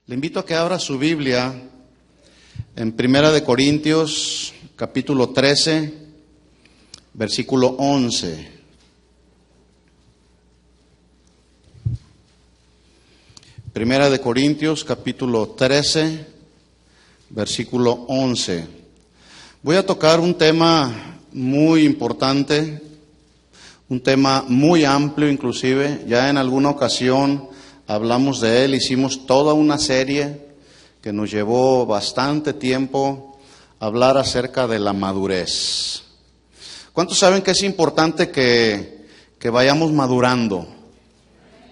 Le invito a que abra su Biblia en Primera de Corintios, capítulo 13, versículo 11. Primera de Corintios, capítulo 13, versículo 11. Voy a tocar un tema muy importante, un tema muy amplio inclusive. Ya en alguna ocasión hablamos de él, hicimos toda una serie que nos llevó bastante tiempo hablar acerca de la madurez. ¿Cuántos saben que es importante que vayamos madurando?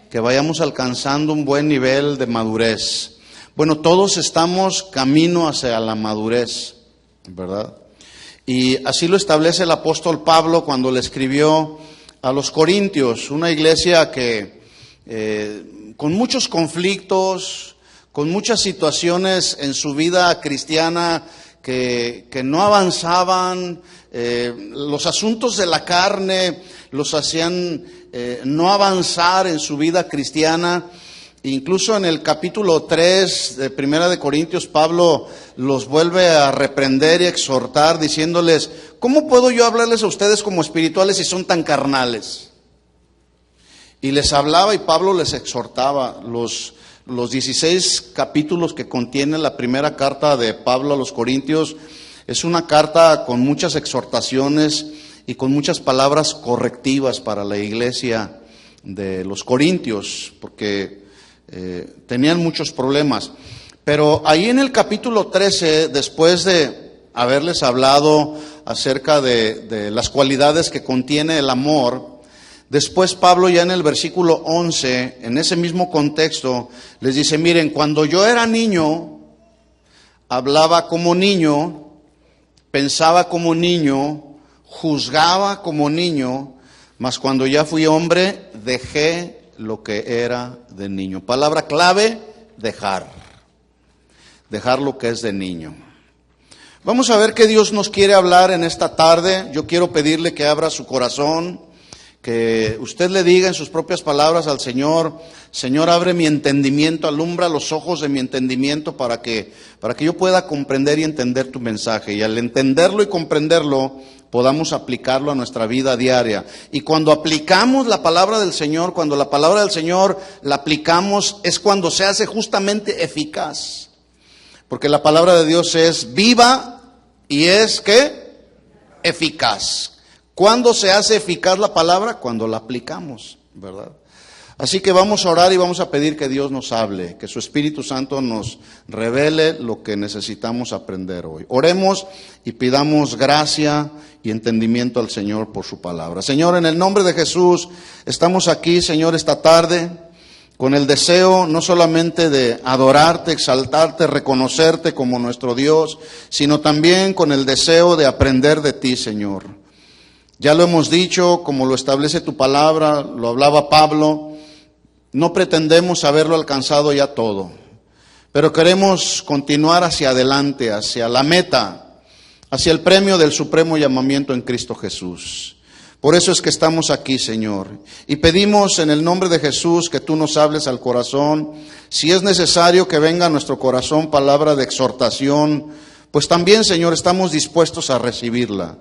Que vayamos alcanzando un buen nivel de madurez. Bueno, todos estamos camino hacia la madurez, ¿verdad? Y así lo establece el apóstol Pablo cuando le escribió a los Corintios, una iglesia que con muchos conflictos, con muchas situaciones en su vida cristiana que no avanzaban, los asuntos de la carne los hacían no avanzar en su vida cristiana. Incluso en el capítulo 3 de Primera de Corintios, Pablo los vuelve a reprender y exhortar diciéndoles: ¿cómo puedo yo hablarles a ustedes como espirituales si son tan carnales? Y les hablaba y Pablo les exhortaba. Los 16 capítulos que contiene la primera carta de Pablo a los Corintios es una carta con muchas exhortaciones y con muchas palabras correctivas para la iglesia de los Corintios, porque tenían muchos problemas. Pero ahí en el capítulo 13, después de haberles hablado acerca de las cualidades que contiene el amor, después Pablo ya en el versículo 11, en ese mismo contexto, les dice: miren, cuando yo era niño, hablaba como niño, pensaba como niño, juzgaba como niño, mas cuando ya fui hombre, dejé lo que era de niño. Palabra clave: dejar. Dejar lo que es de niño. Vamos a ver qué Dios nos quiere hablar en esta tarde. Yo quiero pedirle que abra su corazón, que usted le diga en sus propias palabras al Señor: Señor, abre mi entendimiento, alumbra los ojos de mi entendimiento para que yo pueda comprender y entender tu mensaje. Y al entenderlo y comprenderlo, podamos aplicarlo a nuestra vida diaria. Y cuando aplicamos la palabra del Señor, cuando la palabra del Señor la aplicamos, es cuando se hace justamente eficaz. Porque la palabra de Dios es viva y es, ¿qué? Eficaz. ¿Cuándo se hace eficaz la palabra? Cuando la aplicamos, ¿verdad? Así que vamos a orar y vamos a pedir que Dios nos hable, que su Espíritu Santo nos revele lo que necesitamos aprender hoy. Oremos y pidamos gracia y entendimiento al Señor por su palabra. Señor, en el nombre de Jesús, estamos aquí, Señor, esta tarde, con el deseo no solamente de adorarte, exaltarte, reconocerte como nuestro Dios, sino también con el deseo de aprender de ti, Señor. Ya lo hemos dicho, como lo establece tu palabra, lo hablaba Pablo, no pretendemos haberlo alcanzado ya todo, pero queremos continuar hacia adelante, hacia la meta, hacia el premio del supremo llamamiento en Cristo Jesús. Por eso es que estamos aquí, Señor, y pedimos en el nombre de Jesús que tú nos hables al corazón. Si es necesario que venga a nuestro corazón palabra de exhortación, pues también, Señor, estamos dispuestos a recibirla.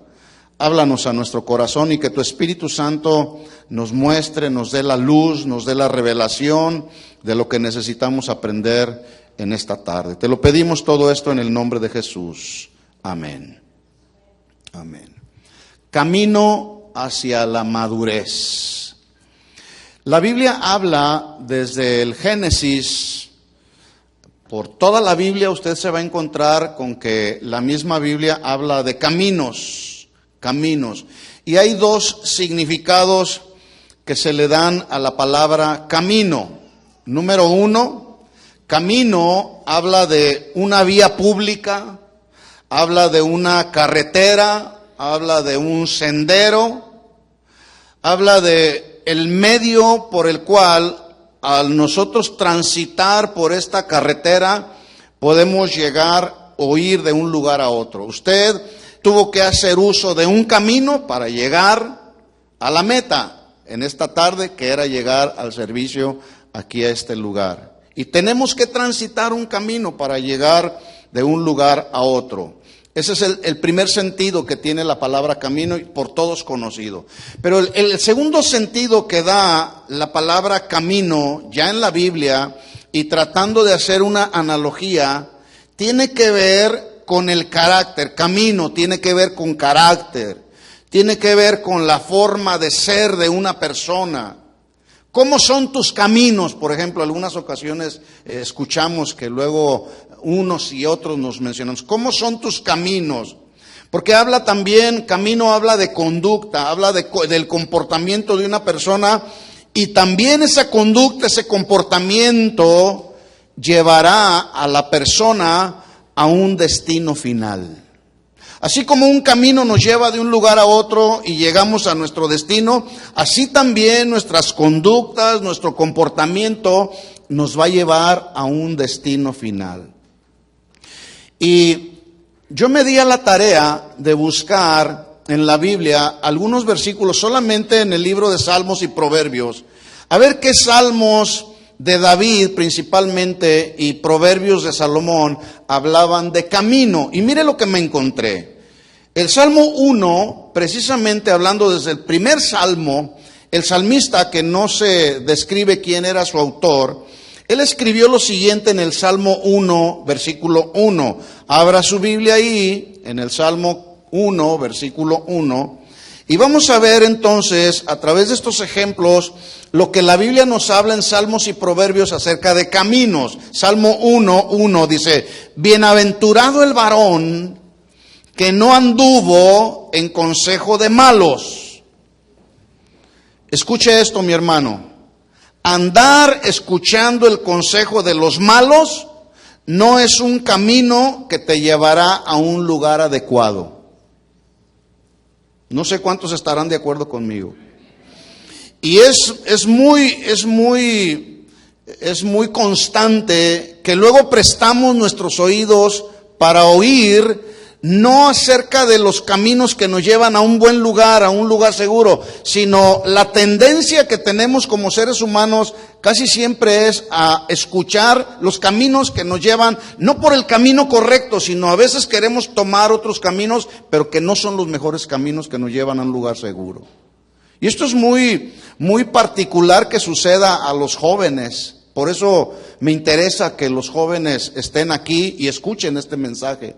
Háblanos a nuestro corazón y que tu Espíritu Santo nos muestre, nos dé la luz, nos dé la revelación de lo que necesitamos aprender en esta tarde. Te lo pedimos todo esto en el nombre de Jesús. Amén. Amén. Camino hacia la madurez. La Biblia habla desde el Génesis. Por toda la Biblia usted se va a encontrar con que la misma Biblia habla de caminos. Y hay dos significados que se le dan a la palabra camino. Número uno, camino habla de una vía pública, habla de una carretera, habla de un sendero, habla de el medio por el cual al nosotros transitar por esta carretera podemos llegar o ir de un lugar a otro. Usted tuvo que hacer uso de un camino para llegar a la meta en esta tarde, que era llegar al servicio aquí a este lugar. Y tenemos que transitar un camino para llegar de un lugar a otro. Ese es el primer sentido que tiene la palabra camino y por todos conocido. Pero el segundo sentido que da la palabra camino ya en la Biblia, y tratando de hacer una analogía, tiene que ver con el carácter. Camino tiene que ver con carácter, tiene que ver con la forma de ser de una persona. ¿Cómo son tus caminos? Por ejemplo, algunas ocasiones escuchamos que luego unos y otros nos mencionamos. ¿Cómo son tus caminos? Porque habla también, camino habla de conducta, habla del comportamiento de una persona, y también esa conducta, ese comportamiento llevará a la persona a un destino final. Así como un camino nos lleva de un lugar a otro y llegamos a nuestro destino, así también nuestras conductas, nuestro comportamiento nos va a llevar a un destino final. Y yo me di a la tarea de buscar en la Biblia algunos versículos solamente en el libro de Salmos y Proverbios, a ver qué salmos de David principalmente y proverbios de Salomón hablaban de camino. Y mire lo que me encontré. El Salmo 1, precisamente hablando desde el primer salmo, el salmista, que no se describe quién era su autor, él escribió lo siguiente en el Salmo 1, versículo 1. Abra su Biblia ahí, en el Salmo 1, versículo 1. Y vamos a ver entonces, a través de estos ejemplos, lo que la Biblia nos habla en Salmos y Proverbios acerca de caminos. Salmo 1:1 dice: bienaventurado el varón que no anduvo en consejo de malos. Escuche esto, mi hermano. Andar escuchando el consejo de los malos no es un camino que te llevará a un lugar adecuado. No sé cuántos estarán de acuerdo conmigo. Y es muy constante que luego prestamos nuestros oídos para oír, no acerca de los caminos que nos llevan a un buen lugar, a un lugar seguro, sino la tendencia que tenemos como seres humanos casi siempre es a escuchar los caminos que nos llevan, no por el camino correcto, sino a veces queremos tomar otros caminos, pero que no son los mejores caminos que nos llevan a un lugar seguro. Y esto es muy particular que suceda a los jóvenes. Por eso me interesa que los jóvenes estén aquí y escuchen este mensaje.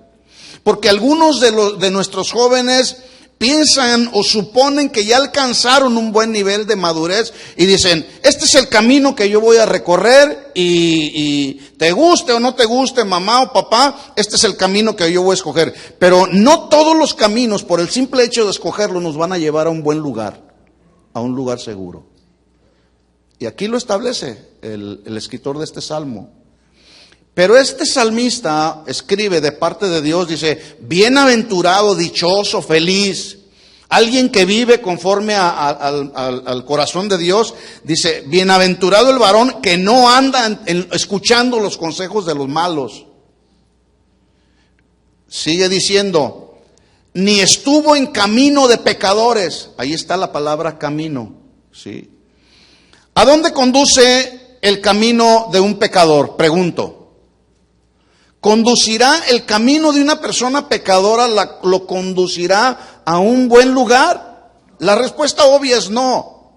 Porque algunos de nuestros jóvenes piensan o suponen que ya alcanzaron un buen nivel de madurez y dicen: este es el camino que yo voy a recorrer y te guste o no te guste, mamá o papá, este es el camino que yo voy a escoger. Pero no todos los caminos, por el simple hecho de escogerlo, nos van a llevar a un buen lugar, a un lugar seguro. Y aquí lo establece el escritor de este salmo. Pero este salmista escribe de parte de Dios, dice: bienaventurado, dichoso, feliz. Alguien que vive conforme al corazón de Dios, dice: bienaventurado el varón que no anda escuchando los consejos de los malos. Sigue diciendo: ni estuvo en camino de pecadores. Ahí está la palabra camino, ¿sí? ¿A dónde conduce el camino de un pecador? Pregunto. ¿Conducirá el camino de una persona pecadora, lo conducirá a un buen lugar? La respuesta obvia es no.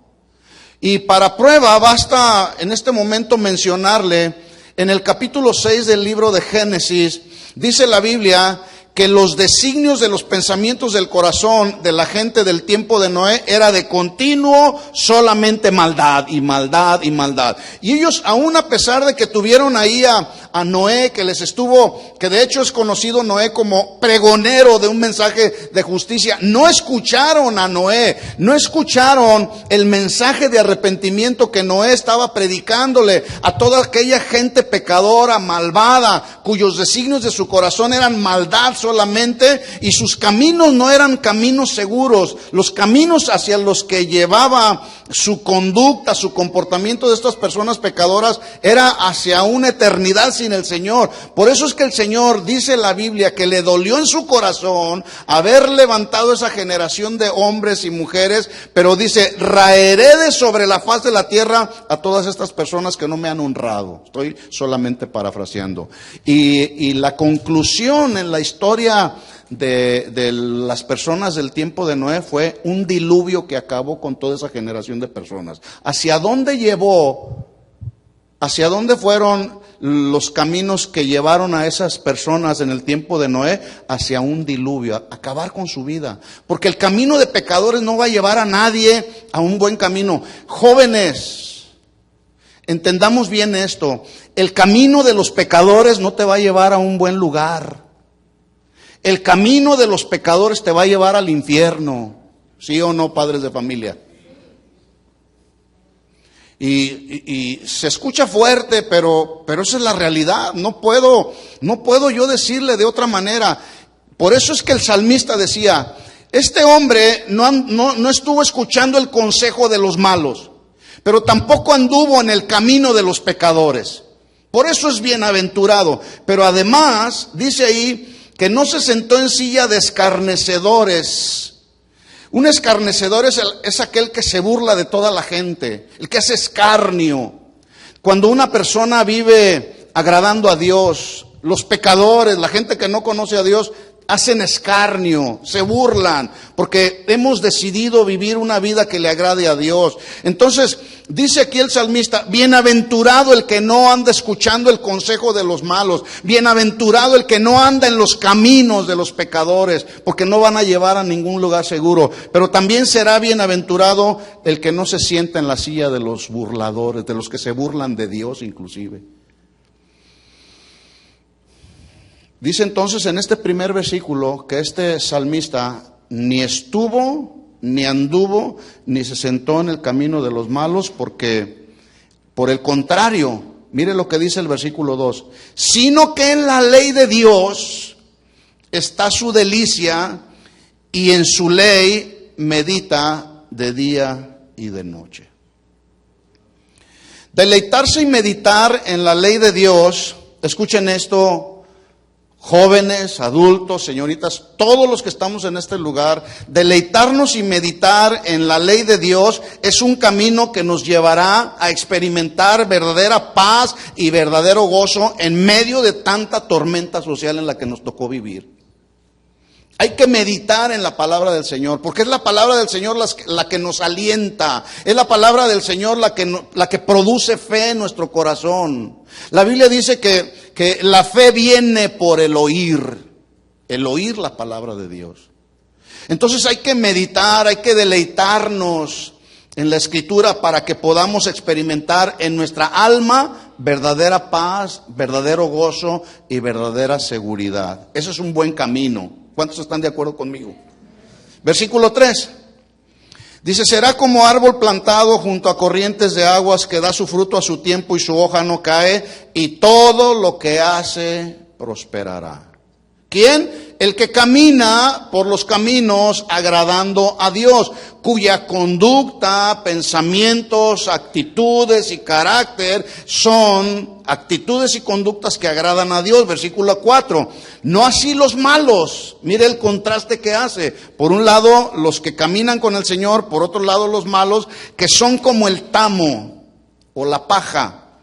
Y para prueba basta en este momento mencionarle, en el capítulo 6 del libro de Génesis, dice la Biblia que los designios de los pensamientos del corazón de la gente del tiempo de Noé era de continuo solamente maldad y maldad y maldad. Y ellos, aún a pesar de que tuvieron ahí a Noé, que de hecho es conocido Noé como pregonero de un mensaje de justicia, no escucharon a Noé, no escucharon el mensaje de arrepentimiento que Noé estaba predicándole a toda aquella gente pecadora, malvada, cuyos designios de su corazón eran maldad solamente, y sus caminos no eran caminos seguros. Los caminos hacia los que llevaba su conducta, su comportamiento de estas personas pecadoras era hacia una eternidad sin sin el Señor. Por eso es que el Señor, dice la Biblia, que le dolió en su corazón haber levantado esa generación de hombres y mujeres, pero dice, raeré de sobre la faz de la tierra a todas estas personas que no me han honrado. Estoy solamente parafraseando. Y la conclusión en la historia de las personas del tiempo de Noé fue un diluvio que acabó con toda esa generación de personas. ¿Hacia dónde llevó? ¿Hacia dónde fueron los caminos que llevaron a esas personas en el tiempo de Noé? Hacia un diluvio, a acabar con su vida. Porque el camino de pecadores no va a llevar a nadie a un buen camino. Jóvenes, entendamos bien esto. El camino de los pecadores no te va a llevar a un buen lugar. El camino de los pecadores te va a llevar al infierno. ¿Sí o no, padres de familia? Y se escucha fuerte, pero esa es la realidad. No puedo yo decirle de otra manera. Por eso es que el salmista decía, este hombre no estuvo escuchando el consejo de los malos, pero tampoco anduvo en el camino de los pecadores. Por eso es bienaventurado. Pero además, dice ahí, que no se sentó en silla de escarnecedores. Un escarnecedor es aquel que se burla de toda la gente, el que hace escarnio. Cuando una persona vive agradando a Dios, los pecadores, la gente que no conoce a Dios, hacen escarnio, se burlan, porque hemos decidido vivir una vida que le agrade a Dios. Entonces, dice aquí el salmista, bienaventurado el que no anda escuchando el consejo de los malos, bienaventurado el que no anda en los caminos de los pecadores, porque no van a llevar a ningún lugar seguro. Pero también será bienaventurado el que no se sienta en la silla de los burladores, de los que se burlan de Dios inclusive. Dice entonces en este primer versículo que este salmista ni estuvo, ni anduvo, ni se sentó en el camino de los malos, porque por el contrario, mire lo que dice el versículo 2, sino que en la ley de Dios está su delicia y en su ley medita de día y de noche. Deleitarse y meditar en la ley de Dios, escuchen esto, jóvenes, adultos, señoritas, todos los que estamos en este lugar, deleitarnos y meditar en la ley de Dios es un camino que nos llevará a experimentar verdadera paz y verdadero gozo en medio de tanta tormenta social en la que nos tocó vivir. Hay que meditar en la palabra del Señor, porque es la palabra del Señor la que nos alienta, es la palabra del Señor la que produce fe en nuestro corazón. La Biblia dice que la fe viene por el oír la palabra de Dios. Entonces hay que meditar, hay que deleitarnos en la Escritura para que podamos experimentar en nuestra alma verdadera paz, verdadero gozo y verdadera seguridad. Ese es un buen camino. ¿Cuántos están de acuerdo conmigo? Versículo 3. Dice, será como árbol plantado junto a corrientes de aguas que da su fruto a su tiempo y su hoja no cae y todo lo que hace prosperará. ¿Quién? El que camina por los caminos agradando a Dios, cuya conducta, pensamientos, actitudes y carácter son actitudes y conductas que agradan a Dios. Versículo 4. No así los malos. Mire el contraste que hace. Por un lado, los que caminan con el Señor, por otro lado, los malos, que son como el tamo o la paja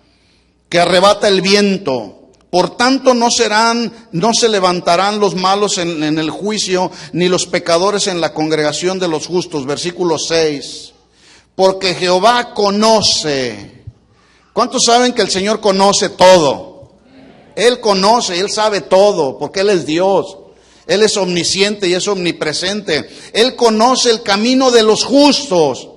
que arrebata el viento. Por tanto no se levantarán los malos en el juicio, ni los pecadores en la congregación de los justos. Versículo 6. Porque Jehová conoce. ¿Cuántos saben que el Señor conoce todo? Él conoce, Él sabe todo, porque Él es Dios. Él es omnisciente y es omnipresente. Él conoce el camino de los justos.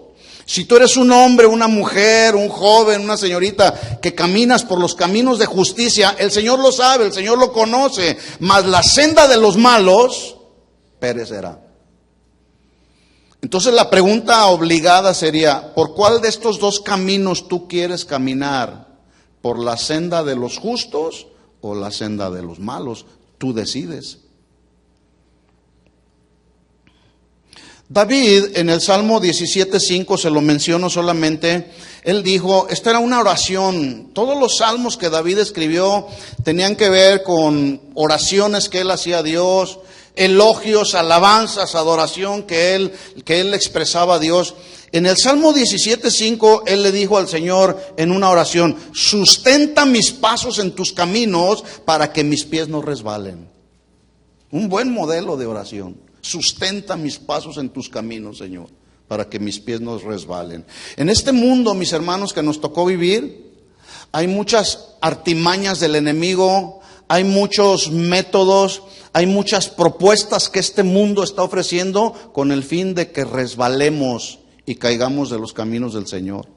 Si tú eres un hombre, una mujer, un joven, una señorita que caminas por los caminos de justicia, el Señor lo sabe, el Señor lo conoce, mas la senda de los malos perecerá. Entonces la pregunta obligada sería, ¿por cuál de estos dos caminos tú quieres caminar? ¿Por la senda de los justos o la senda de los malos? Tú decides. David en el Salmo 17:5 se lo menciono solamente, Él dijo, esta era una oración. Todos los salmos que David escribió tenían que ver con oraciones que él hacía a Dios, elogios, alabanzas, adoración que él expresaba a Dios. En el Salmo 17:5, él le dijo al Señor en una oración, sustenta mis pasos en tus caminos para que mis pies no resbalen. Un buen modelo de oración. Sustenta mis pasos en tus caminos, Señor, para que mis pies no resbalen. En este mundo, mis hermanos, que nos tocó vivir, hay muchas artimañas del enemigo, hay muchos métodos, hay muchas propuestas que este mundo está ofreciendo con el fin de que resbalemos y caigamos de los caminos del Señor.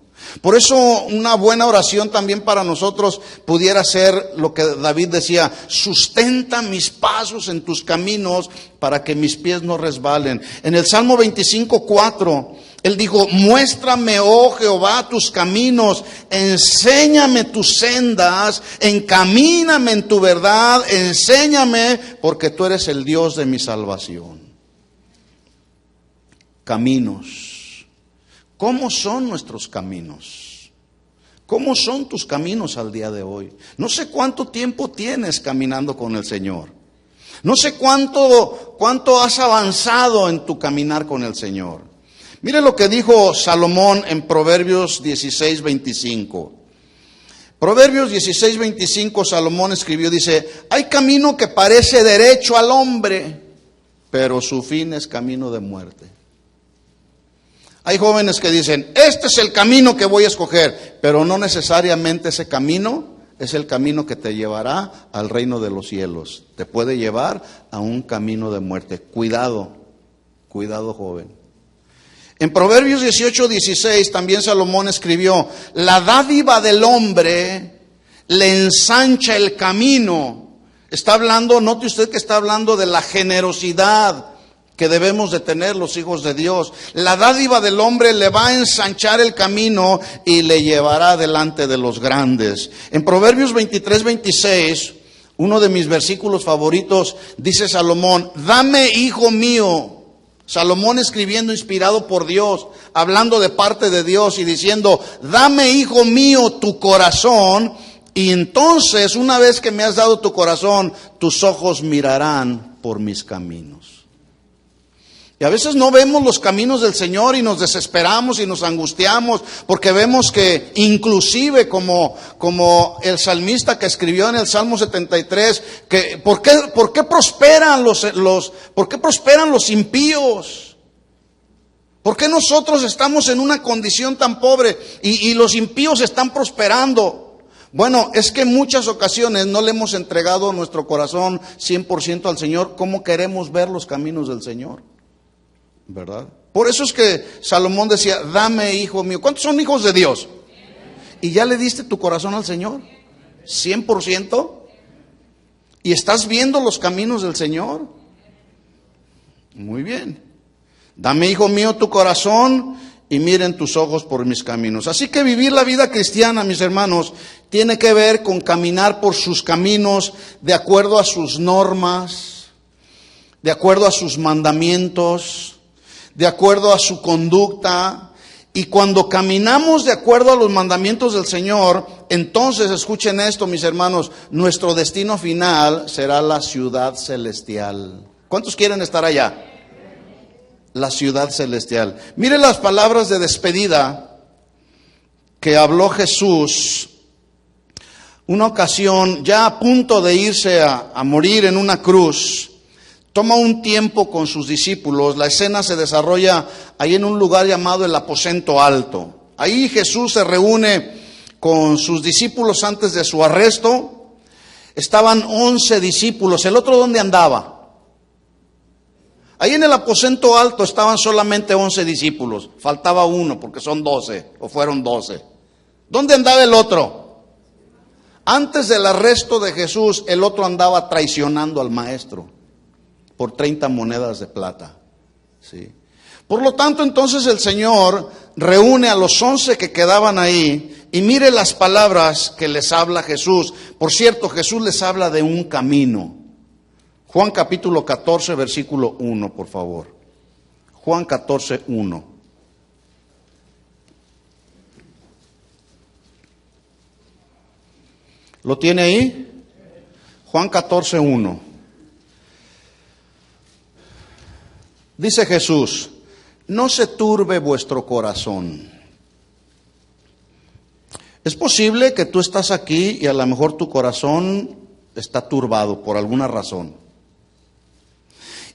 Por eso una buena oración también para nosotros pudiera ser lo que David decía, sustenta mis pasos en tus caminos para que mis pies no resbalen. En el Salmo 25:4, él dijo, muéstrame, oh Jehová, tus caminos, enséñame tus sendas, encamíname en tu verdad, enséñame, porque tú eres el Dios de mi salvación. Caminos. ¿Cómo son nuestros caminos? ¿Cómo son tus caminos al día de hoy? No sé cuánto tiempo tienes caminando con el Señor. No sé cuánto has avanzado en tu caminar con el Señor. Mire lo que dijo Salomón en Proverbios 16:25. Proverbios 16:25, Salomón escribió, dice, hay camino que parece derecho al hombre, pero su fin es camino de muerte. Hay jóvenes que dicen, este es el camino que voy a escoger, pero no necesariamente ese camino es el camino que te llevará al reino de los cielos. Te puede llevar a un camino de muerte. Cuidado, cuidado, joven. En Proverbios 18:16 también Salomón escribió, la dádiva del hombre le ensancha el camino. Está hablando, note usted que está hablando de la generosidad que debemos de tener los hijos de Dios. La dádiva del hombre le va a ensanchar el camino y le llevará delante de los grandes. En Proverbios 23:26, uno de mis versículos favoritos, dice Salomón, dame, hijo mío. Salomón escribiendo inspirado por Dios, hablando de parte de Dios y diciendo, dame, hijo mío, tu corazón, y entonces una vez que me has dado tu corazón, tus ojos mirarán por mis caminos. Y a veces no vemos los caminos del Señor y nos desesperamos y nos angustiamos porque vemos que inclusive como el salmista que escribió en el Salmo 73, que ¿por qué prosperan los impíos? ¿Por qué nosotros estamos en una condición tan pobre y los impíos están prosperando? Bueno, es que en muchas ocasiones no le hemos entregado nuestro corazón 100% al Señor. ¿Cómo queremos ver los caminos del Señor? ¿Verdad? Por eso es que Salomón decía, dame, hijo mío. ¿Cuántos son hijos de Dios? ¿Y ya le diste tu corazón al Señor? ¿100%? ¿Y estás viendo los caminos del Señor? Muy bien. Dame, hijo mío, tu corazón y miren tus ojos por mis caminos. Así que vivir la vida cristiana, mis hermanos, tiene que ver con caminar por sus caminos de acuerdo a sus normas, de acuerdo a sus mandamientos, de acuerdo a su conducta. Y cuando caminamos de acuerdo a los mandamientos del Señor, entonces, escuchen esto, mis hermanos, nuestro destino final será la ciudad celestial. ¿Cuántos quieren estar allá? La ciudad celestial. Mire las palabras de despedida que habló Jesús una ocasión, ya a punto de irse a morir en una cruz. Toma un tiempo con sus discípulos. La escena se desarrolla ahí en un lugar llamado el aposento alto. Ahí Jesús se reúne con sus discípulos antes de su arresto. Estaban 11 discípulos. ¿El otro dónde andaba? Ahí en el aposento alto estaban solamente 11 discípulos. Faltaba uno porque son 12 o fueron 12. ¿Dónde andaba el otro? Antes del arresto de Jesús, el otro andaba traicionando al maestro por 30 monedas de plata. ¿Sí? Por lo tanto, entonces el Señor reúne a los 11 que quedaban ahí y mire las palabras que les habla Jesús. Por cierto, Jesús les habla de un camino. Juan capítulo 14, versículo 1, por favor. Juan 14, 1. ¿Lo tiene ahí? Juan 14:1. Dice Jesús: no se turbe vuestro corazón. Es posible que tú estás aquí y a lo mejor tu corazón está turbado por alguna razón.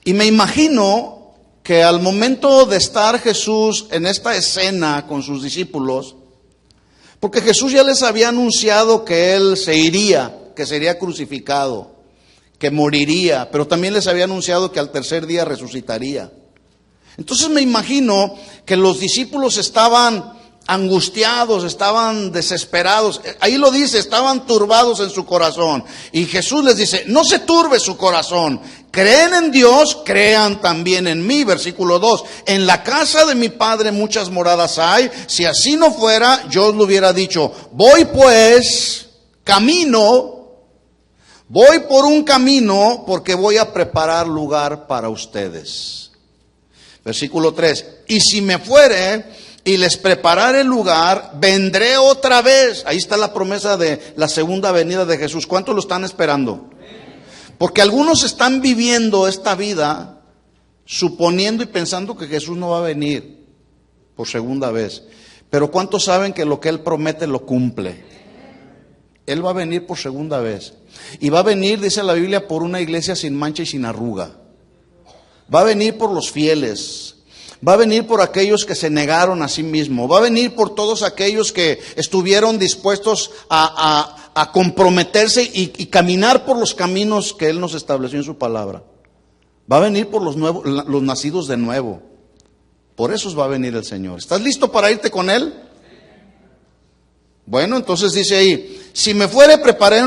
Y me imagino que al momento de estar Jesús en esta escena con sus discípulos, porque Jesús ya les había anunciado que Él se iría, que sería crucificado, que moriría, pero también les había anunciado que al tercer día resucitaría. Entonces me imagino que los discípulos estaban angustiados, estaban desesperados. Ahí lo dice, estaban turbados en su corazón. Y Jesús les dice: no se turbe su corazón. Creen en Dios, crean también en mí. Versículo 2. En la casa de mi Padre muchas moradas hay. Si así no fuera, yo os lo hubiera dicho. Voy pues, camino. Voy por un camino porque voy a preparar lugar para ustedes. Versículo 3. Y si me fuere y les prepararé el lugar, vendré otra vez. Ahí está la promesa de la segunda venida de Jesús. ¿Cuántos lo están esperando? Porque algunos están viviendo esta vida suponiendo y pensando que Jesús no va a venir por segunda vez. Pero ¿cuántos saben que lo que Él promete lo cumple? Él va a venir por segunda vez. Y va a venir, dice la Biblia, por una iglesia sin mancha y sin arruga. Va a venir por los fieles. Va a venir por aquellos que se negaron a sí mismos. Va a venir por todos aquellos que estuvieron dispuestos a comprometerse y caminar por los caminos que Él nos estableció en su palabra. Va a venir por los nacidos de nuevo. Por esos va a venir el Señor. ¿Estás listo para irte con Él? Bueno, entonces dice ahí: si me fuere, prepararé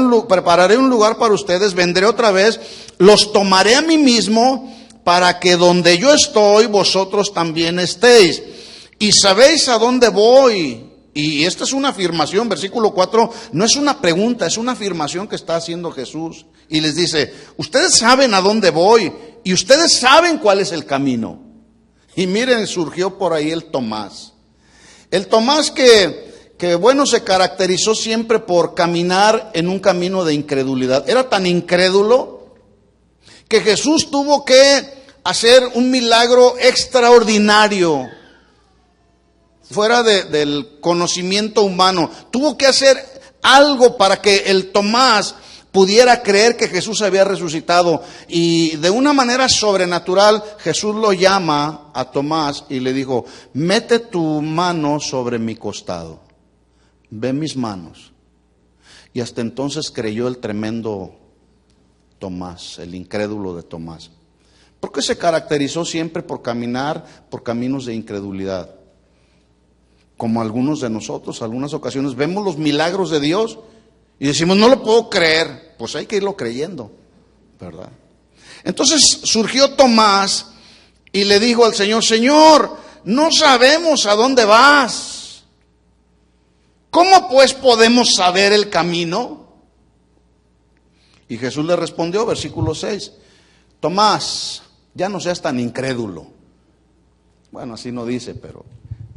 un lugar para ustedes, vendré otra vez, los tomaré a mí mismo, para que donde yo estoy, vosotros también estéis. Y sabéis a dónde voy. Y esta es una afirmación, versículo 4, no es una pregunta, es una afirmación que está haciendo Jesús. Y les dice: ustedes saben a dónde voy, y ustedes saben cuál es el camino. Y miren, surgió por ahí el Tomás. El Tomás que bueno, se caracterizó siempre por caminar en un camino de incredulidad. Era tan incrédulo que Jesús tuvo que hacer un milagro extraordinario, fuera del conocimiento humano. Tuvo que hacer algo para que el Tomás pudiera creer que Jesús había resucitado. Y de una manera sobrenatural, Jesús lo llama a Tomás y le dijo: mete tu mano sobre mi costado, ve mis manos. Y hasta entonces creyó el tremendo Tomás, el incrédulo de Tomás. Porque se caracterizó siempre por caminar por caminos de incredulidad. Como algunos de nosotros, algunas ocasiones vemos los milagros de Dios y decimos: no lo puedo creer. Pues hay que irlo creyendo, ¿verdad? Entonces surgió Tomás y le dijo al Señor: Señor, no sabemos a dónde vas. ¿Cómo pues podemos saber el camino? Y Jesús le respondió, versículo 6, Tomás, ya no seas tan incrédulo. Bueno, así no dice, pero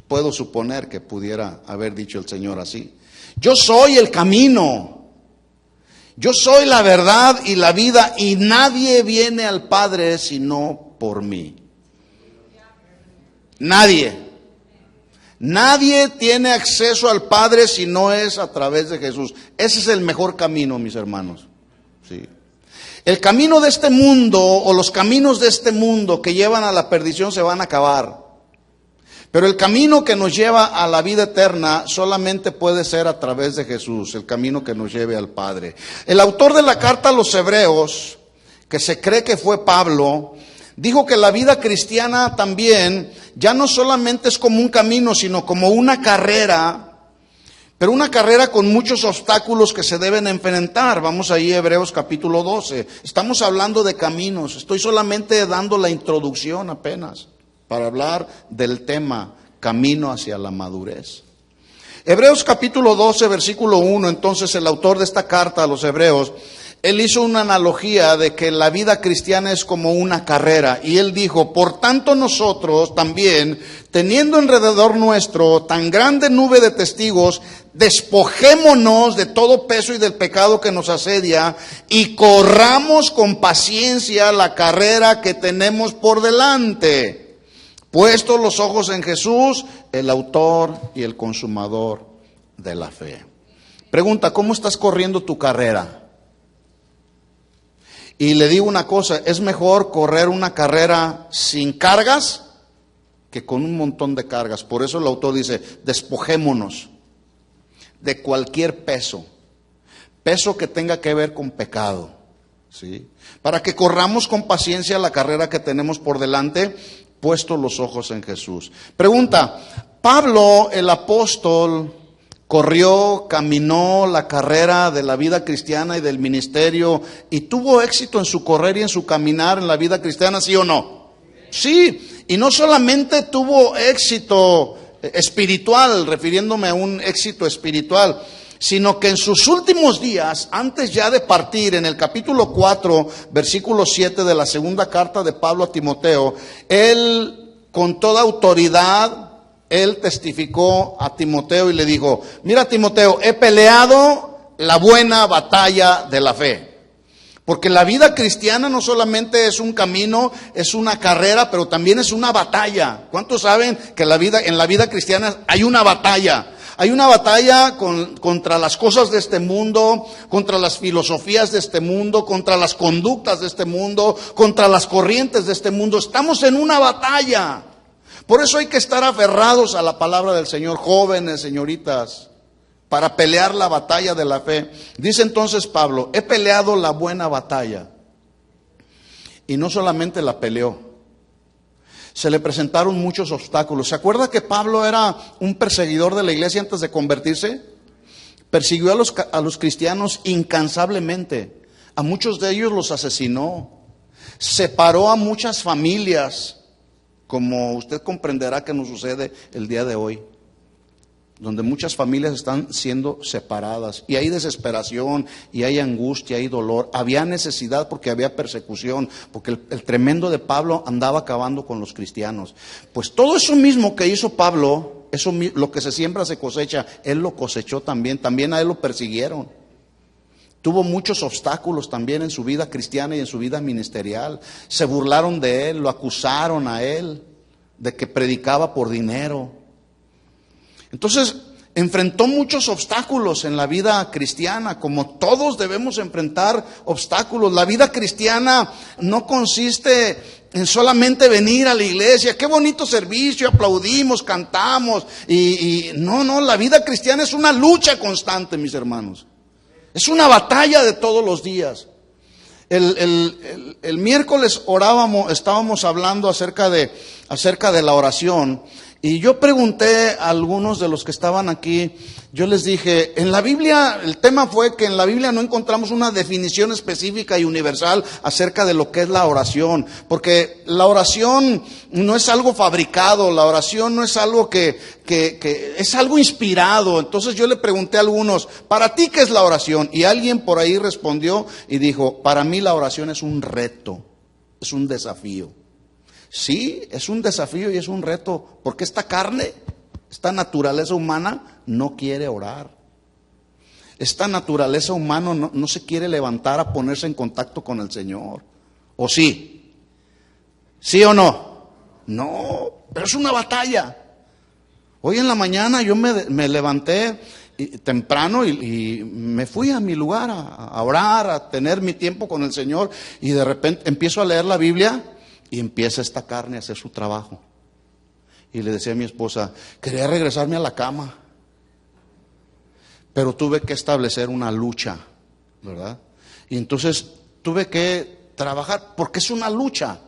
puedo suponer que pudiera haber dicho el Señor así. Yo soy el camino, yo soy la verdad y la vida, y nadie viene al Padre sino por mí. Nadie. Nadie tiene acceso al Padre si no es a través de Jesús. Ese es el mejor camino, mis hermanos. Sí. El camino de este mundo, o los caminos de este mundo que llevan a la perdición, se van a acabar. Pero el camino que nos lleva a la vida eterna solamente puede ser a través de Jesús, el camino que nos lleve al Padre. El autor de la carta a los Hebreos, que se cree que fue Pablo, dijo que la vida cristiana también ya no solamente es como un camino, sino como una carrera. Pero una carrera con muchos obstáculos que se deben enfrentar. Vamos ahí a Hebreos capítulo 12. Estamos hablando de caminos. Estoy solamente dando la introducción apenas para hablar del tema camino hacia la madurez. Hebreos capítulo 12, versículo 1. Entonces el autor de esta carta a los Hebreos Él hizo una analogía de que la vida cristiana es como una carrera. Y él dijo, por tanto nosotros también, teniendo alrededor nuestro tan grande nube de testigos, despojémonos de todo peso y del pecado que nos asedia y corramos con paciencia la carrera que tenemos por delante. Puestos los ojos en Jesús, el autor y el consumador de la fe. Pregunta, ¿cómo estás corriendo tu carrera? Y le digo una cosa, es mejor correr una carrera sin cargas que con un montón de cargas. Por eso el autor dice, despojémonos de cualquier peso que tenga que ver con pecado, ¿sí? Para que corramos con paciencia la carrera que tenemos por delante, puestos los ojos en Jesús. Pregunta, Pablo el apóstol corrió, caminó la carrera de la vida cristiana y del ministerio y tuvo éxito en su correr y en su caminar en la vida cristiana, ¿sí o no? Sí, y no solamente tuvo éxito espiritual, refiriéndome a un éxito espiritual, sino que en sus últimos días, antes ya de partir, en el capítulo 4, versículo 7 de la segunda carta de Pablo a Timoteo, él con toda autoridad, él testificó a Timoteo y le dijo, mira Timoteo, he peleado la buena batalla de la fe. Porque la vida cristiana no solamente es un camino, es una carrera, pero también es una batalla. ¿Cuántos saben que en la vida cristiana hay una batalla? Hay una batalla contra las cosas de este mundo, contra las filosofías de este mundo, contra las conductas de este mundo, contra las corrientes de este mundo. Estamos en una batalla. Por eso hay que estar aferrados a la palabra del Señor, jóvenes, señoritas, para pelear la batalla de la fe. Dice entonces Pablo, he peleado la buena batalla. Y no solamente la peleó, se le presentaron muchos obstáculos. ¿Se acuerda que Pablo era un perseguidor de la iglesia antes de convertirse? Persiguió a los cristianos incansablemente. A muchos de ellos los asesinó. Separó a muchas familias, como usted comprenderá que nos sucede el día de hoy, donde muchas familias están siendo separadas y hay desesperación y hay angustia, hay dolor. Había necesidad porque había persecución, porque el tremendo de Pablo andaba acabando con los cristianos. Pues todo eso mismo que hizo Pablo, eso lo que se siembra se cosecha, él lo cosechó también a él lo persiguieron. Tuvo muchos obstáculos también en su vida cristiana y en su vida ministerial. Se burlaron de él, lo acusaron a él de que predicaba por dinero. Entonces, enfrentó muchos obstáculos en la vida cristiana, como todos debemos enfrentar obstáculos. La vida cristiana no consiste en solamente venir a la iglesia, qué bonito servicio, aplaudimos, cantamos, no, la vida cristiana es una lucha constante, mis hermanos. Es una batalla de todos los días. El miércoles estábamos hablando acerca de la oración. Y yo pregunté a algunos de los que estaban aquí, yo les dije, en la Biblia, el tema fue que en la Biblia no encontramos una definición específica y universal acerca de lo que es la oración, porque la oración no es algo fabricado, la oración no es algo que es algo inspirado. Entonces yo le pregunté a algunos, ¿para ti qué es la oración? Y alguien por ahí respondió y dijo, para mí la oración es un reto, es un desafío. Sí, es un desafío y es un reto, porque esta carne, esta naturaleza humana no quiere orar. Esta naturaleza humana no se quiere levantar a ponerse en contacto con el Señor. ¿O sí? ¿Sí o no? No, pero es una batalla. Hoy en la mañana yo me levanté temprano y me fui a mi lugar a orar, a tener mi tiempo con el Señor, y de repente empiezo a leer la Biblia. Y empieza esta carne a hacer su trabajo. Y le decía a mi esposa, quería regresarme a la cama, pero tuve que establecer una lucha, ¿verdad? Y entonces tuve que trabajar, porque es una lucha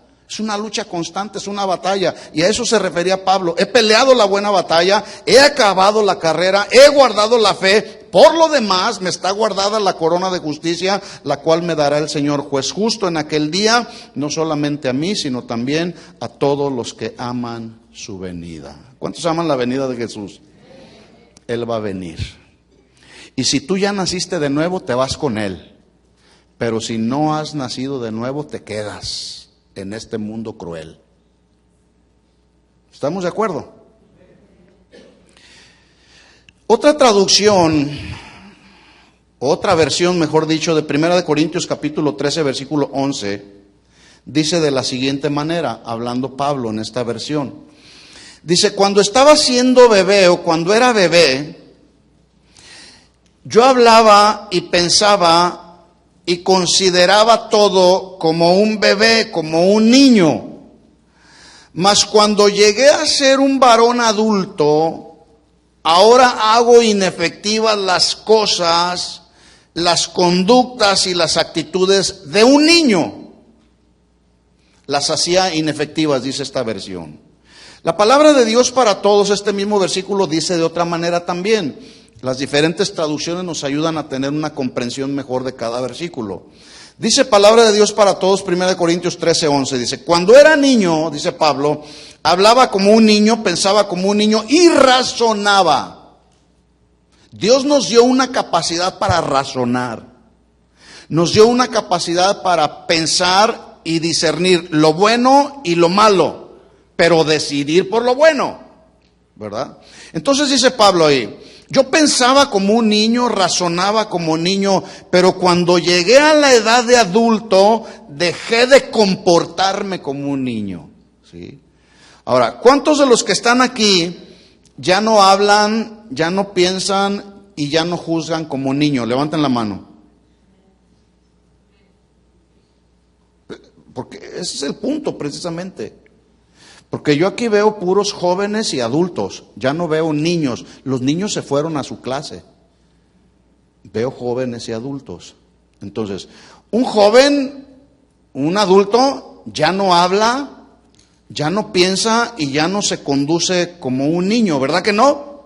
constante, es una batalla. Y a eso se refería Pablo. He peleado la buena batalla, he acabado la carrera, he guardado la fe. Por lo demás, me está guardada la corona de justicia, la cual me dará el Señor juez justo en aquel día, no solamente a mí, sino también a todos los que aman su venida. ¿Cuántos aman la venida de Jesús? Él va a venir. Y si tú ya naciste de nuevo, te vas con Él. pero si no has nacido de nuevo, te quedas en este mundo cruel. ¿Estamos de acuerdo? Otra traducción, otra versión, mejor dicho, de 1 Corintios capítulo 13, versículo 11, dice de la siguiente manera, hablando Pablo en esta versión. Dice, cuando estaba siendo bebé o cuando era bebé, yo hablaba y pensaba y consideraba todo como un bebé, como un niño. Mas cuando llegué a ser un varón adulto, ahora hago inefectivas las cosas, las conductas y las actitudes de un niño. Las hacía inefectivas, dice esta versión. La palabra de Dios para todos, este mismo versículo dice de otra manera también. Las diferentes traducciones nos ayudan a tener una comprensión mejor de cada versículo. Dice palabra de Dios para todos, 1 Corintios 13, 11. Dice, cuando era niño, dice Pablo, hablaba como un niño, pensaba como un niño y razonaba. Dios nos dio una capacidad para razonar. Nos dio una capacidad para pensar y discernir lo bueno y lo malo, pero decidir por lo bueno, ¿verdad? Entonces dice Pablo ahí, yo pensaba como un niño, razonaba como niño, pero cuando llegué a la edad de adulto, dejé de comportarme como un niño, ¿sí? Ahora, ¿cuántos de los que están aquí ya no hablan, ya no piensan y ya no juzgan como niños? Levanten la mano. Porque ese es el punto precisamente. Porque yo aquí veo puros jóvenes y adultos, ya no veo niños. Los niños se fueron a su clase. Veo jóvenes y adultos. Entonces, un joven, un adulto, ya no habla, ya no piensa y ya no se conduce como un niño, ¿verdad que no?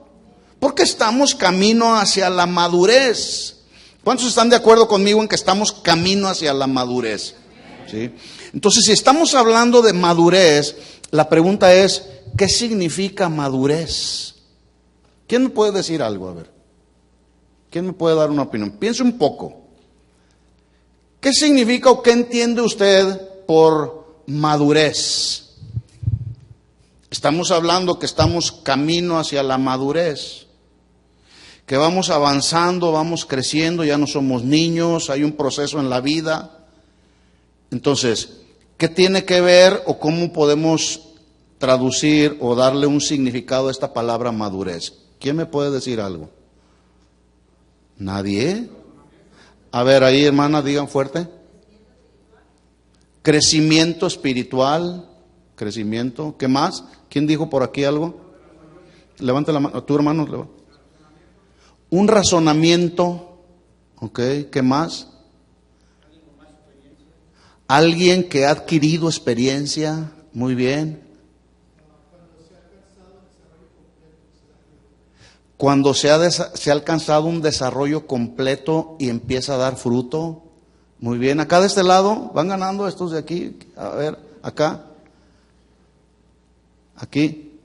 Porque estamos camino hacia la madurez. ¿Cuántos están de acuerdo conmigo en que estamos camino hacia la madurez? ¿Sí? Entonces, si estamos hablando de madurez, la pregunta es, ¿qué significa madurez? ¿Quién me puede decir algo? A ver, ¿quién me puede dar una opinión? Piense un poco. ¿Qué significa o qué entiende usted por madurez? Estamos hablando que estamos camino hacia la madurez, que vamos avanzando, vamos creciendo, ya no somos niños, hay un proceso en la vida. Entonces, ¿qué tiene que ver o cómo podemos traducir o darle un significado a esta palabra madurez? ¿Quién me puede decir algo? ¿Nadie? A ver, ahí hermana, digan fuerte. Crecimiento espiritual, crecimiento. ¿Qué más? ¿Quién dijo por aquí algo? Levanta la mano, tu hermano. Un razonamiento, ¿ok? ¿Qué más? Alguien que ha adquirido experiencia, muy bien. Cuando se ha alcanzado un desarrollo completo y empieza a dar fruto, muy bien. Acá de este lado, van ganando estos de aquí, a ver, acá, aquí.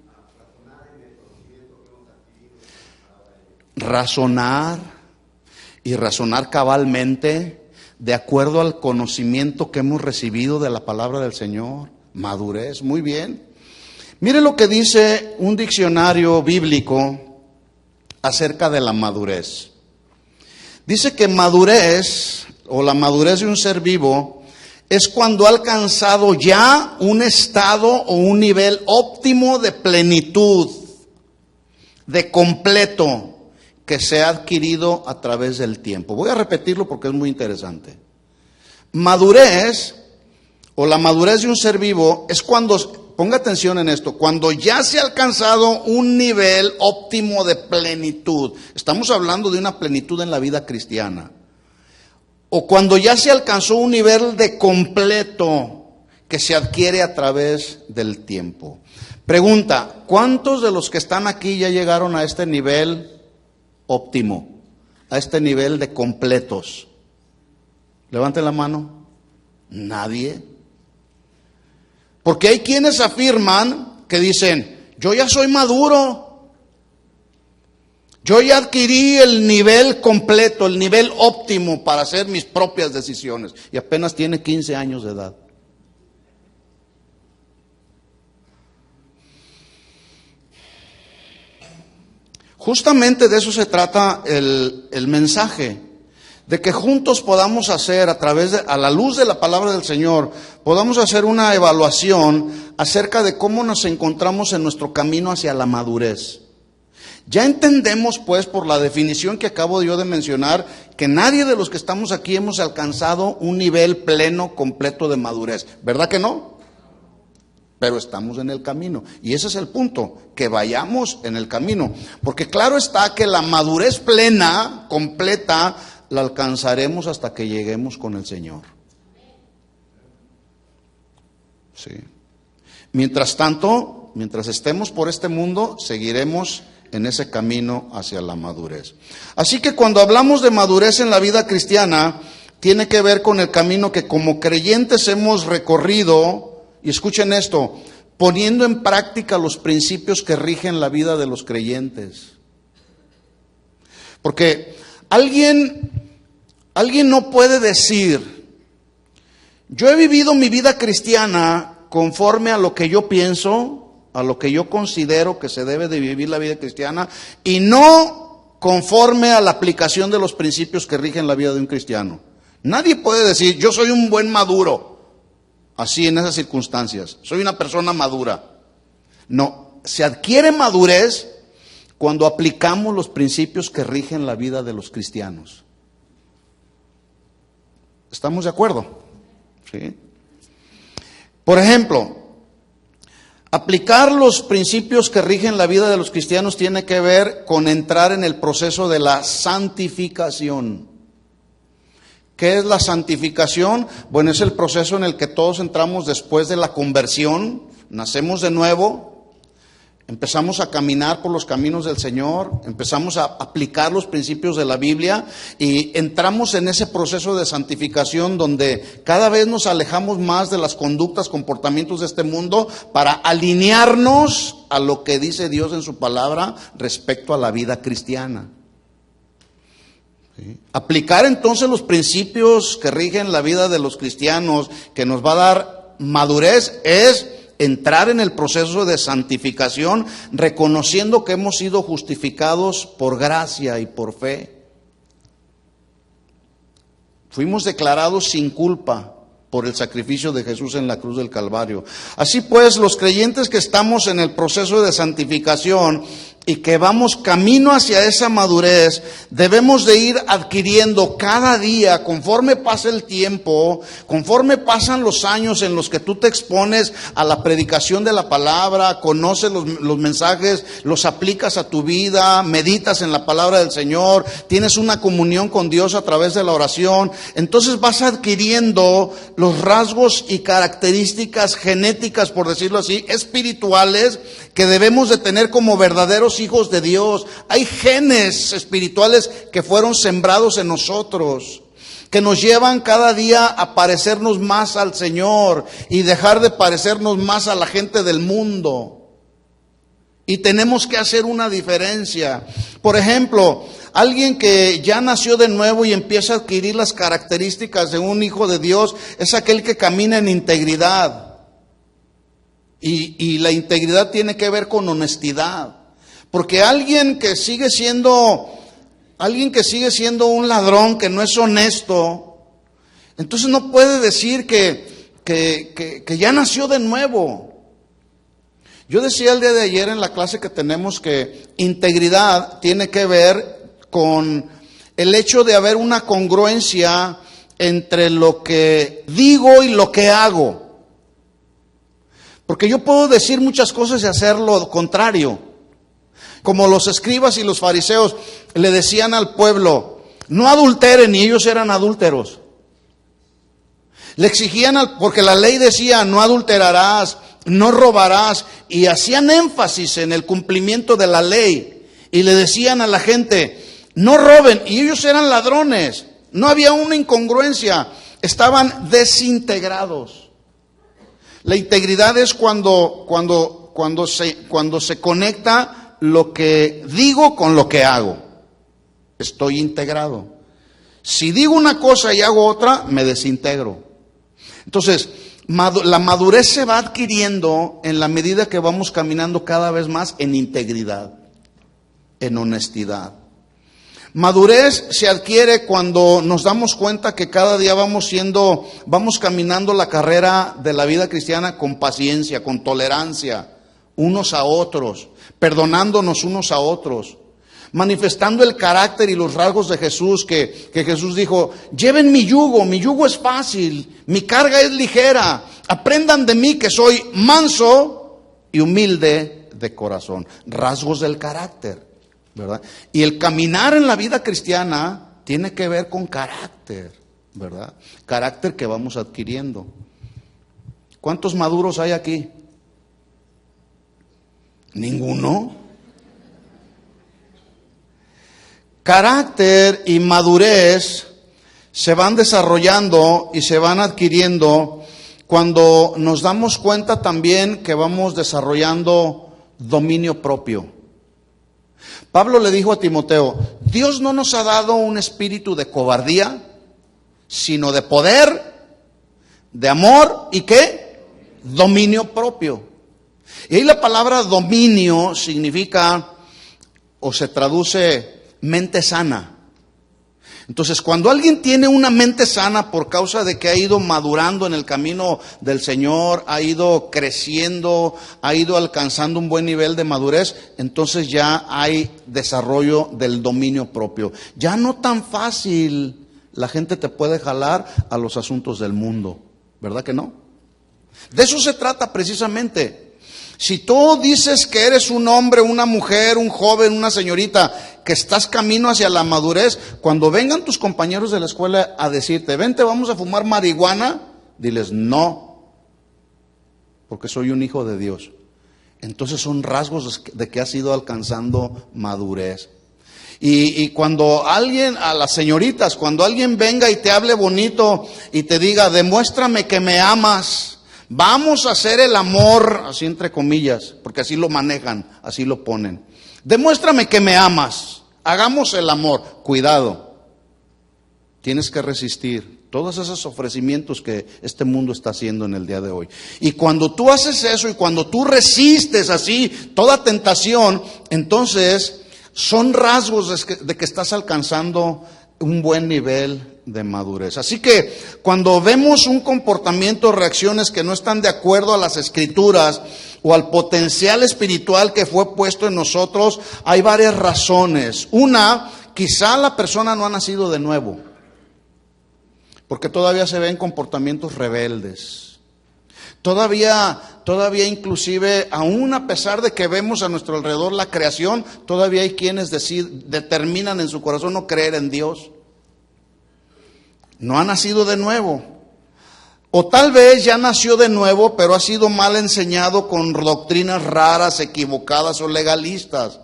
Razonar y razonar cabalmente, de acuerdo al conocimiento que hemos recibido de la palabra del Señor. Madurez, muy bien. Mire lo que dice un diccionario bíblico acerca de la madurez. Dice que madurez, o la madurez de un ser vivo, es cuando ha alcanzado ya un estado o un nivel óptimo de plenitud, de completo, que se ha adquirido a través del tiempo. Voy a repetirlo porque es muy interesante. Madurez, o la madurez de un ser vivo, es cuando, ponga atención en esto, cuando ya se ha alcanzado un nivel óptimo de plenitud. Estamos hablando de una plenitud en la vida cristiana. O cuando ya se alcanzó un nivel de completo que se adquiere a través del tiempo. Pregunta, ¿cuántos de los que están aquí ya llegaron a este nivel óptimo, a este nivel de completos? Levanten la mano. Nadie. Porque hay quienes afirman que dicen, yo ya soy maduro, Yo ya adquirí el nivel completo, el nivel óptimo para hacer mis propias decisiones. Y apenas tiene 15 años de edad. Justamente de eso se trata el mensaje. De que juntos podamos hacer, a la luz de la palabra del Señor, podamos hacer una evaluación acerca de cómo nos encontramos en nuestro camino hacia la madurez. Ya entendemos, pues, por la definición que acabo yo de mencionar, que nadie de los que estamos aquí hemos alcanzado un nivel pleno, completo de madurez. ¿Verdad que no? Pero estamos en el camino. Y ese es el punto, que vayamos en el camino. Porque claro está que la madurez plena, completa, la alcanzaremos hasta que lleguemos con el Señor. Sí. Mientras tanto, mientras estemos por este mundo, seguiremos en ese camino hacia la madurez. Así que cuando hablamos de madurez en la vida cristiana, tiene que ver con el camino que como creyentes hemos recorrido, y escuchen esto, poniendo en práctica los principios que rigen la vida de los creyentes. Porque alguien no puede decir, yo he vivido mi vida cristiana conforme a lo que yo pienso, a lo que yo considero que se debe de vivir la vida cristiana, y no conforme a la aplicación de los principios que rigen la vida de un cristiano. Nadie puede decir, yo soy un buen maduro, así en esas circunstancias, soy una persona madura. No, se adquiere madurez cuando aplicamos los principios que rigen la vida de los cristianos. ¿Estamos de acuerdo? ¿Sí? Por ejemplo, aplicar los principios que rigen la vida de los cristianos tiene que ver con entrar en el proceso de la santificación. ¿Qué es la santificación? Bueno, es el proceso en el que todos entramos después de la conversión, nacemos de nuevo. Empezamos a caminar por los caminos del Señor, empezamos a aplicar los principios de la Biblia y entramos en ese proceso de santificación donde cada vez nos alejamos más de las conductas, comportamientos de este mundo para alinearnos a lo que dice Dios en su palabra respecto a la vida cristiana. ¿Sí? Aplicar entonces los principios que rigen la vida de los cristianos, que nos va a dar madurez, es entrar en el proceso de santificación, reconociendo que hemos sido justificados por gracia y por fe. Fuimos declarados sin culpa por el sacrificio de Jesús en la cruz del Calvario. Así pues, los creyentes que estamos en el proceso de santificación y que vamos camino hacia esa madurez, debemos de ir adquiriendo cada día, conforme pasa el tiempo, conforme pasan los años en los que tú te expones a la predicación de la palabra, conoces los mensajes, los aplicas a tu vida, meditas en la palabra del Señor, tienes una comunión con Dios a través de la oración, entonces vas adquiriendo los rasgos y características genéticas, por decirlo así, espirituales, que debemos de tener como verdaderos hijos de Dios. Hay genes espirituales que fueron sembrados en nosotros, que nos llevan cada día a parecernos más al Señor y dejar de parecernos más a la gente del mundo. Y tenemos que hacer una diferencia. Por ejemplo, alguien que ya nació de nuevo y empieza a adquirir las características de un hijo de Dios es aquel que camina en integridad. Y la integridad tiene que ver con honestidad. Porque alguien que sigue siendo un ladrón, que no es honesto, entonces no puede decir que ya nació de nuevo. Yo decía el día de ayer en la clase que tenemos que integridad tiene que ver con el hecho de haber una congruencia entre lo que digo y lo que hago. Porque yo puedo decir muchas cosas y hacer lo contrario. Como los escribas y los fariseos le decían al pueblo, no adulteren, y ellos eran adúlteros. Le exigían, porque la ley decía, no adulterarás, no robarás, y hacían énfasis en el cumplimiento de la ley. Y le decían a la gente, no roben, y ellos eran ladrones. No había una incongruencia, estaban desintegrados. La integridad es cuando se conecta lo que digo con lo que hago. Estoy integrado. Si digo una cosa y hago otra, me desintegro. Entonces, la madurez se va adquiriendo en la medida que vamos caminando cada vez más en integridad, en honestidad. Madurez se adquiere cuando nos damos cuenta que cada día vamos caminando la carrera de la vida cristiana con paciencia, con tolerancia, unos a otros, perdonándonos unos a otros, manifestando el carácter y los rasgos de Jesús, que Jesús dijo: lleven mi yugo es fácil, mi carga es ligera, aprendan de mí que soy manso y humilde de corazón. Rasgos del carácter, ¿verdad? Y el caminar en la vida cristiana tiene que ver con carácter, ¿verdad? Carácter que vamos adquiriendo. ¿Cuántos maduros hay aquí? ¿Ninguno? Carácter y madurez se van desarrollando y se van adquiriendo cuando nos damos cuenta también que vamos desarrollando dominio propio. Pablo le dijo a Timoteo: Dios no nos ha dado un espíritu de cobardía, sino de poder, de amor y ¿qué? Dominio propio. Y ahí la palabra dominio significa, o se traduce, mente sana. Entonces, cuando alguien tiene una mente sana por causa de que ha ido madurando en el camino del Señor, ha ido creciendo, ha ido alcanzando un buen nivel de madurez, entonces ya hay desarrollo del dominio propio. Ya no tan fácil la gente te puede jalar a los asuntos del mundo, ¿verdad que no? De eso se trata precisamente. Si tú dices que eres un hombre, una mujer, un joven, una señorita, que estás camino hacia la madurez, cuando vengan tus compañeros de la escuela a decirte: vente, vamos a fumar marihuana, diles: no, porque soy un hijo de Dios. Entonces son rasgos de que has ido alcanzando madurez. Y cuando alguien, a las señoritas, cuando alguien venga y te hable bonito y te diga: demuéstrame que me amas, vamos a hacer el amor, así entre comillas, porque así lo manejan, así lo ponen. Demuéstrame que me amas, hagamos el amor. Cuidado, tienes que resistir todos esos ofrecimientos que este mundo está haciendo en el día de hoy. Y cuando tú haces eso y cuando tú resistes así toda tentación, entonces son rasgos de que estás alcanzando un buen nivel de madurez. Así que cuando vemos un comportamiento, reacciones que no están de acuerdo a las Escrituras o al potencial espiritual que fue puesto en nosotros, hay varias razones. Una, quizá la persona no ha nacido de nuevo, porque todavía se ven comportamientos rebeldes. Todavía inclusive, aún a pesar de que vemos a nuestro alrededor la creación, todavía hay quienes determinan en su corazón no creer en Dios. No ha nacido de nuevo. O tal vez ya nació de nuevo, pero ha sido mal enseñado con doctrinas raras, equivocadas o legalistas.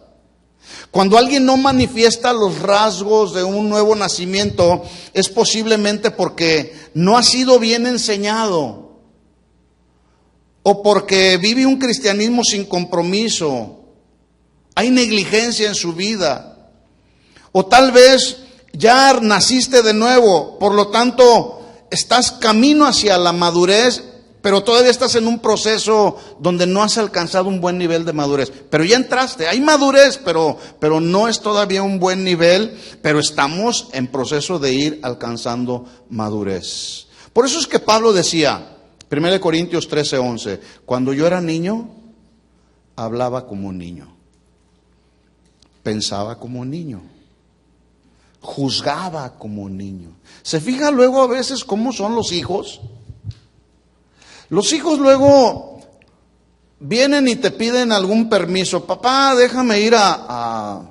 Cuando alguien no manifiesta los rasgos de un nuevo nacimiento, es posiblemente porque no ha sido bien enseñado, o porque vive un cristianismo sin compromiso, hay negligencia en su vida, o tal vez ya naciste de nuevo, por lo tanto estás camino hacia la madurez, pero todavía estás en un proceso donde no has alcanzado un buen nivel de madurez. Pero ya entraste, hay madurez, pero no es todavía un buen nivel, pero estamos en proceso de ir alcanzando madurez. Por eso es que Pablo decía, 1 Corintios 13:11, cuando yo era niño, hablaba como un niño, pensaba como un niño, juzgaba como un niño. ¿Se fija luego a veces cómo son los hijos? Los hijos luego vienen y te piden algún permiso. Papá, déjame ir a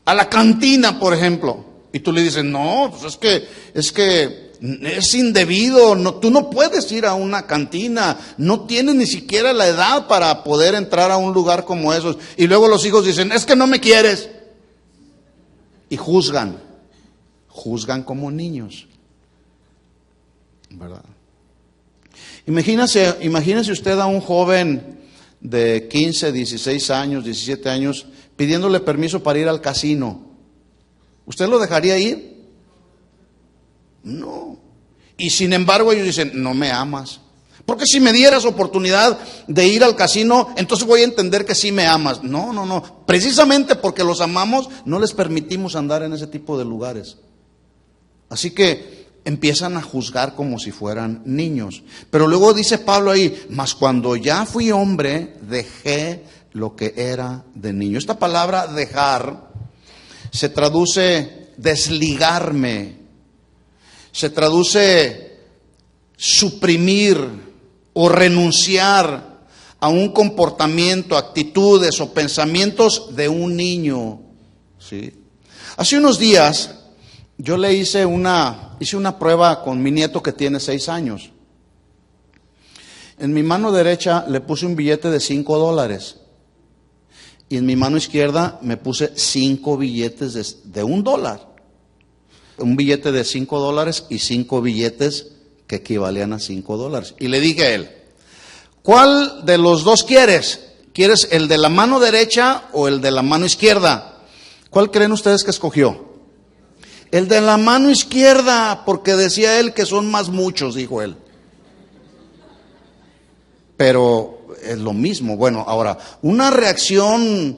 la cantina, por ejemplo. Y tú le dices: no, pues es que es indebido, no, tú no puedes ir a una cantina, no tienes ni siquiera la edad para poder entrar a un lugar como esos. Y luego los hijos dicen: es que no me quieres. Y juzgan como niños, ¿verdad? Imagínese usted a un joven de 15, 16 años, 17 años, pidiéndole permiso para ir al casino. ¿Usted lo dejaría ir? No. Y sin embargo ellos dicen, no me amas. Porque si me dieras oportunidad de ir al casino, entonces voy a entender que sí me amas. No, no, no. Precisamente porque los amamos, no les permitimos andar en ese tipo de lugares. Así que empiezan a juzgar como si fueran niños. Pero luego dice Pablo ahí, mas cuando ya fui hombre, dejé lo que era de niño. Esta palabra dejar se traduce desligarme, se traduce suprimir o renunciar a un comportamiento, actitudes o pensamientos de un niño. ¿Sí? Hace unos días yo le hice una prueba con mi nieto que tiene 6 años. En mi mano derecha le puse un billete de $5 y en mi mano izquierda me puse 5 billetes de $1. Un billete de $5 y 5 billetes que equivalían a $5. Y le dije a él, ¿cuál de los dos quieres? ¿Quieres el de la mano derecha o el de la mano izquierda? ¿Cuál creen ustedes que escogió? El de la mano izquierda, porque decía él que son más muchos, dijo él. Pero es lo mismo. Bueno, ahora, una reacción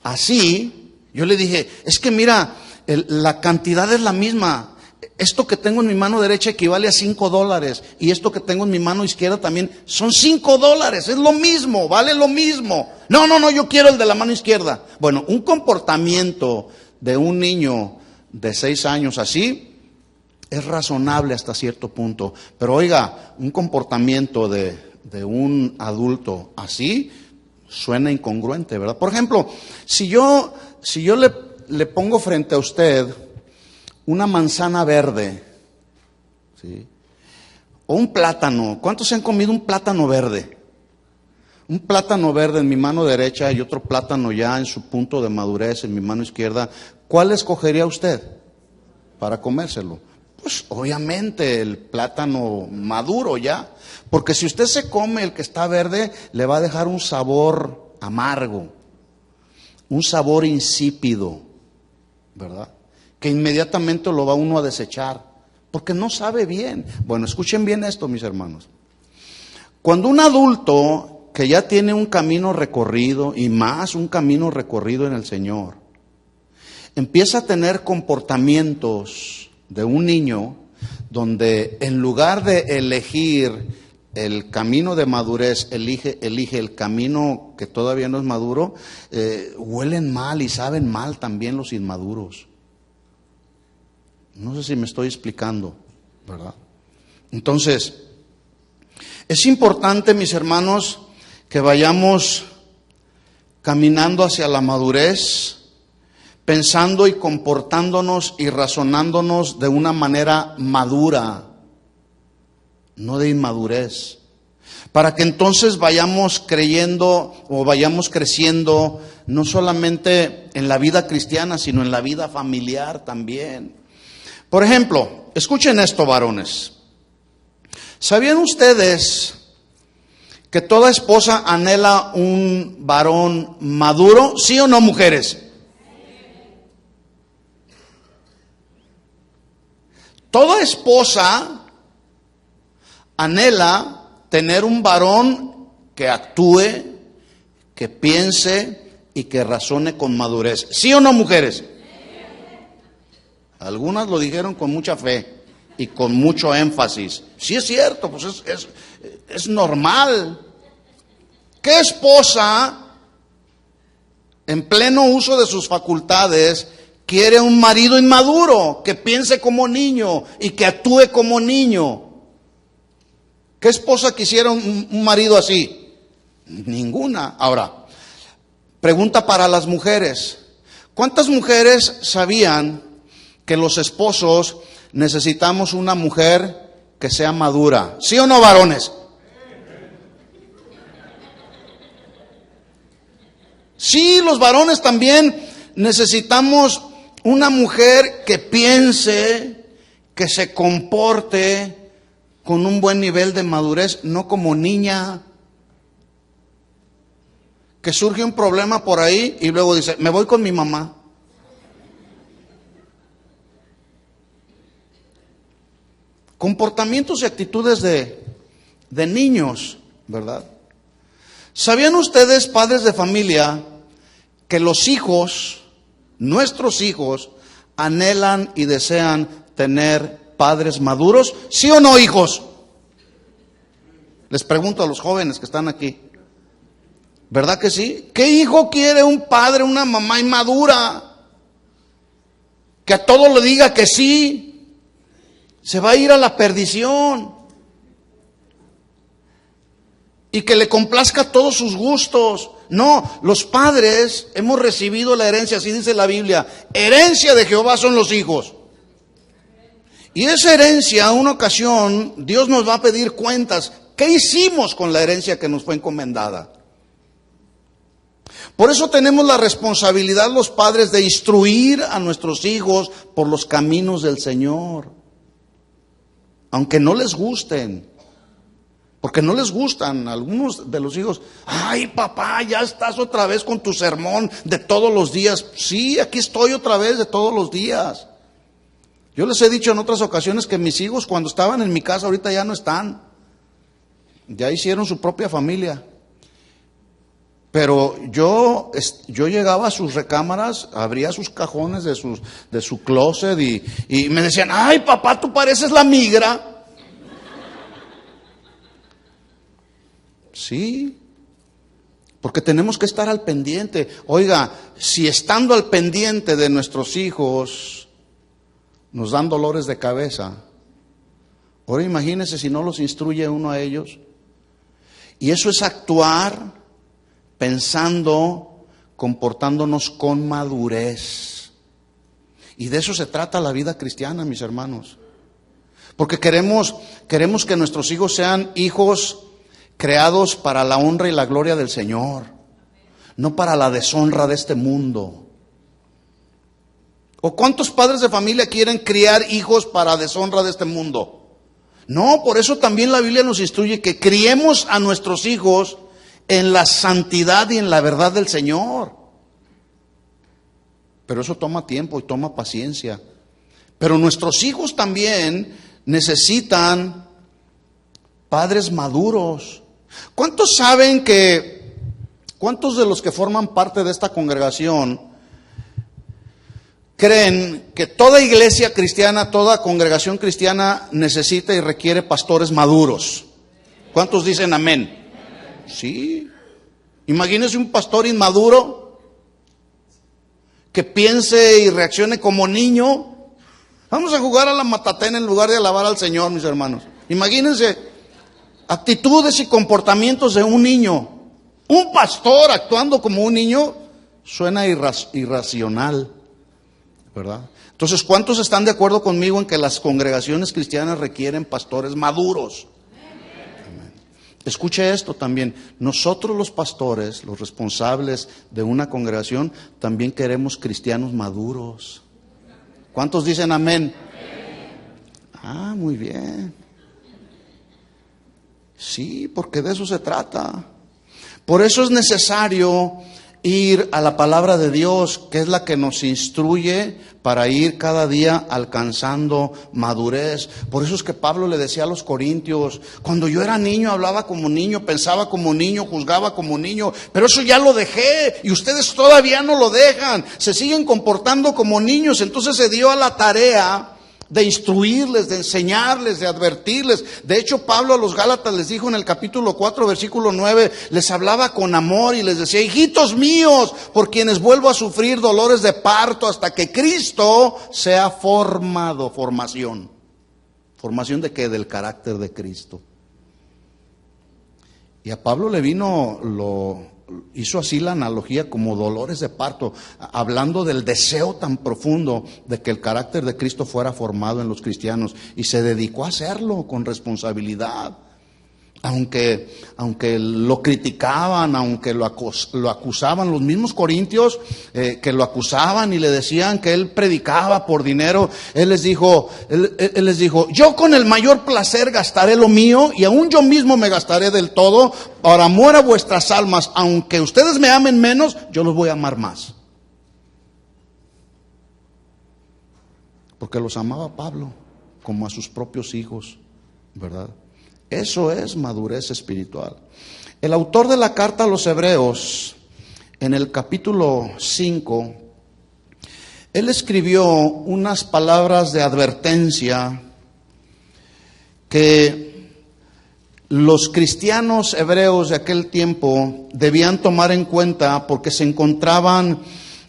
así, yo le dije, es que mira, la cantidad es la misma. Esto que tengo en mi mano derecha equivale a $5 y esto que tengo en mi mano izquierda también son $5, es lo mismo, vale lo mismo. No, yo quiero el de la mano izquierda. Bueno, un comportamiento de un niño de 6 años así es razonable hasta cierto punto, pero oiga, un comportamiento de un adulto así suena incongruente, ¿verdad? Por ejemplo, si yo le pongo frente a usted una manzana verde, ¿sí?, o un plátano. ¿Cuántos se han comido un plátano verde? Un plátano verde en mi mano derecha y otro plátano ya en su punto de madurez en mi mano izquierda. ¿Cuál escogería usted para comérselo? Pues obviamente el plátano maduro ya. Porque si usted se come el que está verde, le va a dejar un sabor amargo, un sabor insípido, ¿verdad? Que inmediatamente lo va uno a desechar, porque no sabe bien. Bueno, escuchen bien esto, mis hermanos. Cuando un adulto que ya tiene un camino recorrido, y más un camino recorrido en el Señor, empieza a tener comportamientos de un niño, donde en lugar de elegir el camino de madurez, elige el camino que todavía no es maduro, huelen mal y saben mal también los inmaduros. No sé si me estoy explicando, ¿verdad? Entonces, es importante, mis hermanos, que vayamos caminando hacia la madurez, pensando y comportándonos y razonándonos de una manera madura, no de inmadurez, para que entonces vayamos creyendo o vayamos creciendo no solamente en la vida cristiana, sino en la vida familiar también. Por ejemplo, escuchen esto, varones. ¿Sabían ustedes que toda esposa anhela un varón maduro? ¿Sí o no, mujeres? Toda esposa anhela tener un varón que actúe, que piense y que razone con madurez. ¿Sí o no, mujeres? Algunas lo dijeron con mucha fe y con mucho énfasis. Sí es cierto, pues es normal. ¿Qué esposa, en pleno uso de sus facultades, quiere un marido inmaduro, que piense como niño y que actúe como niño? ¿Qué esposa quisiera un marido así? Ninguna. Ahora, pregunta para las mujeres. ¿Cuántas mujeres sabían que los esposos necesitamos una mujer que sea madura? ¿Sí o no, varones? Sí, los varones también necesitamos una mujer que piense, que se comporte con un buen nivel de madurez, no como niña. que surge un problema por ahí y luego dice, me voy con mi mamá. Comportamientos y actitudes de niños, ¿verdad? ¿Sabían ustedes, padres de familia, que los hijos, nuestros hijos, anhelan y desean tener padres maduros? ¿Sí o no, hijos? Les pregunto a los jóvenes que están aquí. ¿Verdad que sí? ¿Qué hijo quiere un padre, una mamá inmadura? Que a todo le diga que sí. Se va a ir a la perdición. Y que le complazca todos sus gustos. No, los padres hemos recibido la herencia, así dice la Biblia. Herencia de Jehová son los hijos. Y esa herencia, a una ocasión, Dios nos va a pedir cuentas. ¿Qué hicimos con la herencia que nos fue encomendada? Por eso tenemos la responsabilidad los padres de instruir a nuestros hijos por los caminos del Señor. Aunque no les gusten. Porque no les gustan algunos de los hijos. Ay, papá, ya estás otra vez con tu sermón de todos los días. Sí, aquí estoy otra vez de todos los días. Yo les he dicho en otras ocasiones que mis hijos cuando estaban en mi casa ahorita ya no están. Ya hicieron su propia familia. Pero yo llegaba a sus recámaras, abría sus cajones de su closet y me decían, ay, papá, tú pareces la migra. Sí, porque tenemos que estar al pendiente. Oiga, si estando al pendiente de nuestros hijos nos dan dolores de cabeza, ahora imagínense si no los instruye uno a ellos. Y eso es actuar pensando, comportándonos con madurez. Y de eso se trata la vida cristiana, mis hermanos. Porque queremos que nuestros hijos sean hijos creados para la honra y la gloria del Señor, no para la deshonra de este mundo. ¿O cuántos padres de familia quieren criar hijos para deshonra de este mundo? No, por eso también la Biblia nos instruye que criemos a nuestros hijos en la santidad y en la verdad del Señor. Pero eso toma tiempo y toma paciencia. Pero nuestros hijos también necesitan padres maduros. ¿Cuántos de los que forman parte de esta congregación creen que toda iglesia cristiana, toda congregación cristiana necesita y requiere pastores maduros? ¿Cuántos dicen amén? Sí. Imagínense un pastor inmaduro que piense y reaccione como niño. Vamos a jugar a la matatena en lugar de alabar al Señor, mis hermanos. Imagínense actitudes y comportamientos de un niño. Un pastor actuando como un niño suena irracional, ¿verdad? Entonces, ¿cuántos están de acuerdo conmigo en que las congregaciones cristianas requieren pastores maduros? Amén. Escuche esto también. Nosotros los pastores, los responsables de una congregación, también queremos cristianos maduros. ¿Cuántos dicen amén? Ah, muy bien. Sí, porque de eso se trata. Por eso es necesario ir a la palabra de Dios, que es la que nos instruye para ir cada día alcanzando madurez. Por eso es que Pablo le decía a los corintios, cuando yo era niño hablaba como niño, pensaba como niño, juzgaba como niño, pero eso ya lo dejé y ustedes todavía no lo dejan, se siguen comportando como niños. Entonces se dio a la tarea de instruirles, de enseñarles, de advertirles. De hecho, Pablo a los Gálatas les dijo en el capítulo 4, versículo 9, les hablaba con amor y les decía, hijitos míos, por quienes vuelvo a sufrir dolores de parto hasta que Cristo sea formado. ¿Formación de qué? Del carácter de Cristo. Y a Pablo le hizo así la analogía como dolores de parto, hablando del deseo tan profundo de que el carácter de Cristo fuera formado en los cristianos, y se dedicó a hacerlo con responsabilidad. aunque lo criticaban, aunque lo acusaban, los mismos corintios que lo acusaban y le decían que él predicaba por dinero, él les dijo, yo con el mayor placer gastaré lo mío y aún yo mismo me gastaré del todo por amor a vuestras almas, aunque ustedes me amen menos, yo los voy a amar más. Porque los amaba Pablo como a sus propios hijos, ¿verdad? Eso es madurez espiritual. El autor de la carta a los Hebreos, en el capítulo 5, él escribió unas palabras de advertencia que los cristianos hebreos de aquel tiempo debían tomar en cuenta porque se encontraban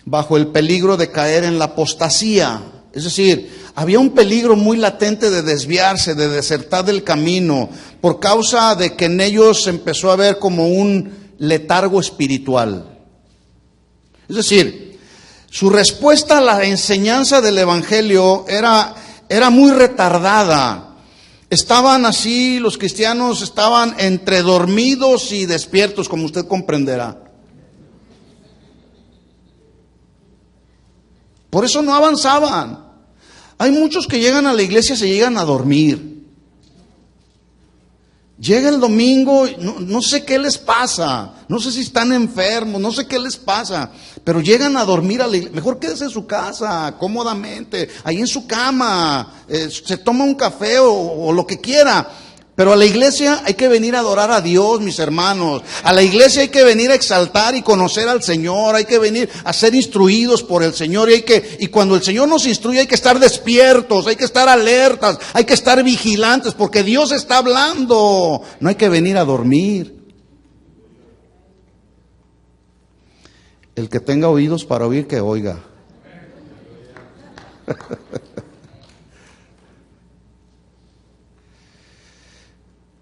bajo el peligro de caer en la apostasía. Es decir, había un peligro muy latente de desviarse, de desertar del camino, por causa de que en ellos se empezó a ver como un letargo espiritual. Es decir, su respuesta a la enseñanza del Evangelio era muy retardada. Estaban así, los cristianos estaban entre dormidos y despiertos, como usted comprenderá. Por eso no avanzaban. Hay muchos que llegan a la iglesia y se llegan a dormir. Llega el domingo, no sé qué les pasa, no sé si están enfermos, no sé qué les pasa, pero llegan a dormir a la iglesia. Mejor quédese en su casa, cómodamente, ahí en su cama, se toma un café o lo que quiera. Pero a la iglesia hay que venir a adorar a Dios, mis hermanos. A la iglesia hay que venir a exaltar y conocer al Señor. Hay que venir a ser instruidos por el Señor. Y cuando el Señor nos instruye hay que estar despiertos, hay que estar alertas, hay que estar vigilantes, porque Dios está hablando. No hay que venir a dormir. El que tenga oídos para oír, que oiga.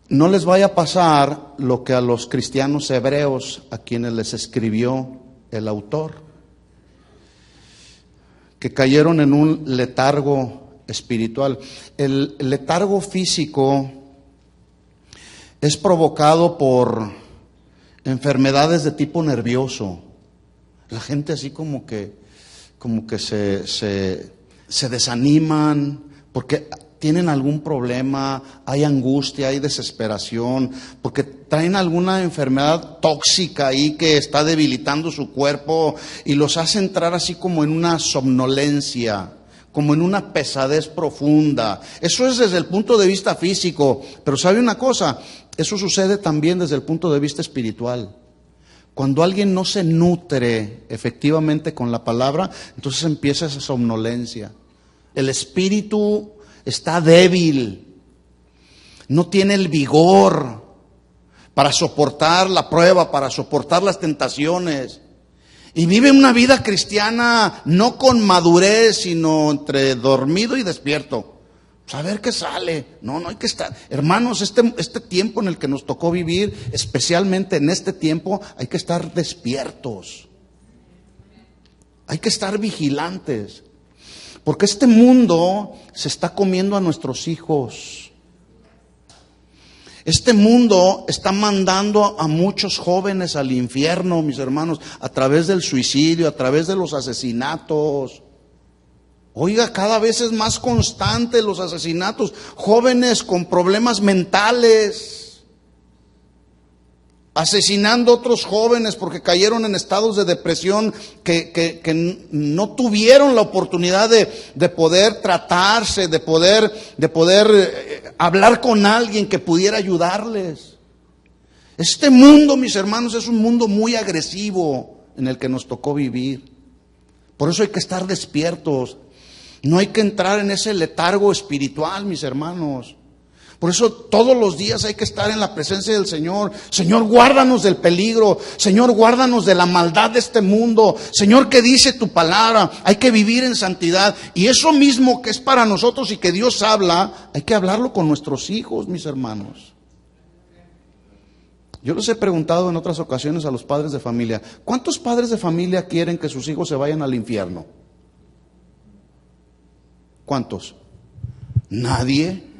No les vaya a pasar lo que a los cristianos hebreos a quienes les escribió el autor, que cayeron en un letargo espiritual. El letargo físico es provocado por enfermedades de tipo nervioso. La gente así como que se desaniman porque tienen algún problema, hay angustia, hay desesperación, porque traen alguna enfermedad tóxica ahí que está debilitando su cuerpo y los hace entrar así como en una somnolencia, como en una pesadez profunda. Eso es desde el punto de vista físico, pero ¿sabe una cosa? Eso sucede también desde el punto de vista espiritual. Cuando alguien no se nutre efectivamente con la palabra, entonces empieza esa somnolencia. El espíritu está débil, no tiene el vigor para soportar la prueba, para soportar las tentaciones. Y vive una vida cristiana no con madurez, sino entre dormido y despierto. A ver qué sale. No hay que estar. Hermanos, este tiempo en el que nos tocó vivir, especialmente en este tiempo, hay que estar despiertos. Hay que estar vigilantes. Porque este mundo se está comiendo a nuestros hijos. Este mundo está mandando a muchos jóvenes al infierno, mis hermanos, a través del suicidio, a través de los asesinatos. Oiga, cada vez es más constante los asesinatos. Jóvenes con problemas mentales, asesinando a otros jóvenes porque cayeron en estados de depresión que no tuvieron la oportunidad de poder tratarse, de poder hablar con alguien que pudiera ayudarles. Este mundo, mis hermanos, es un mundo muy agresivo en el que nos tocó vivir. Por eso hay que estar despiertos. No hay que entrar en ese letargo espiritual, mis hermanos. Por eso todos los días hay que estar en la presencia del Señor. Señor, guárdanos del peligro. Señor, guárdanos de la maldad de este mundo. Señor, ¿qué dice tu palabra? Hay que vivir en santidad. Y eso mismo que es para nosotros y que Dios habla, hay que hablarlo con nuestros hijos, mis hermanos. Yo les he preguntado en otras ocasiones a los padres de familia, ¿cuántos padres de familia quieren que sus hijos se vayan al infierno? ¿Cuántos? Nadie.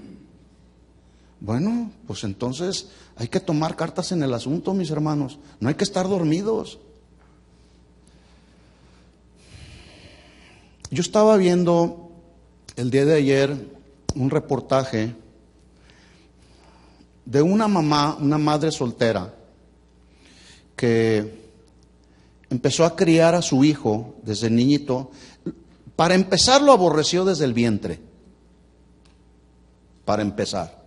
Bueno, pues entonces hay que tomar cartas en el asunto, mis hermanos. No hay que estar dormidos. Yo estaba viendo el día de ayer un reportaje de una mamá, una madre soltera, que empezó a criar a su hijo desde niñito. Para empezar, lo aborreció desde el vientre. Para empezar.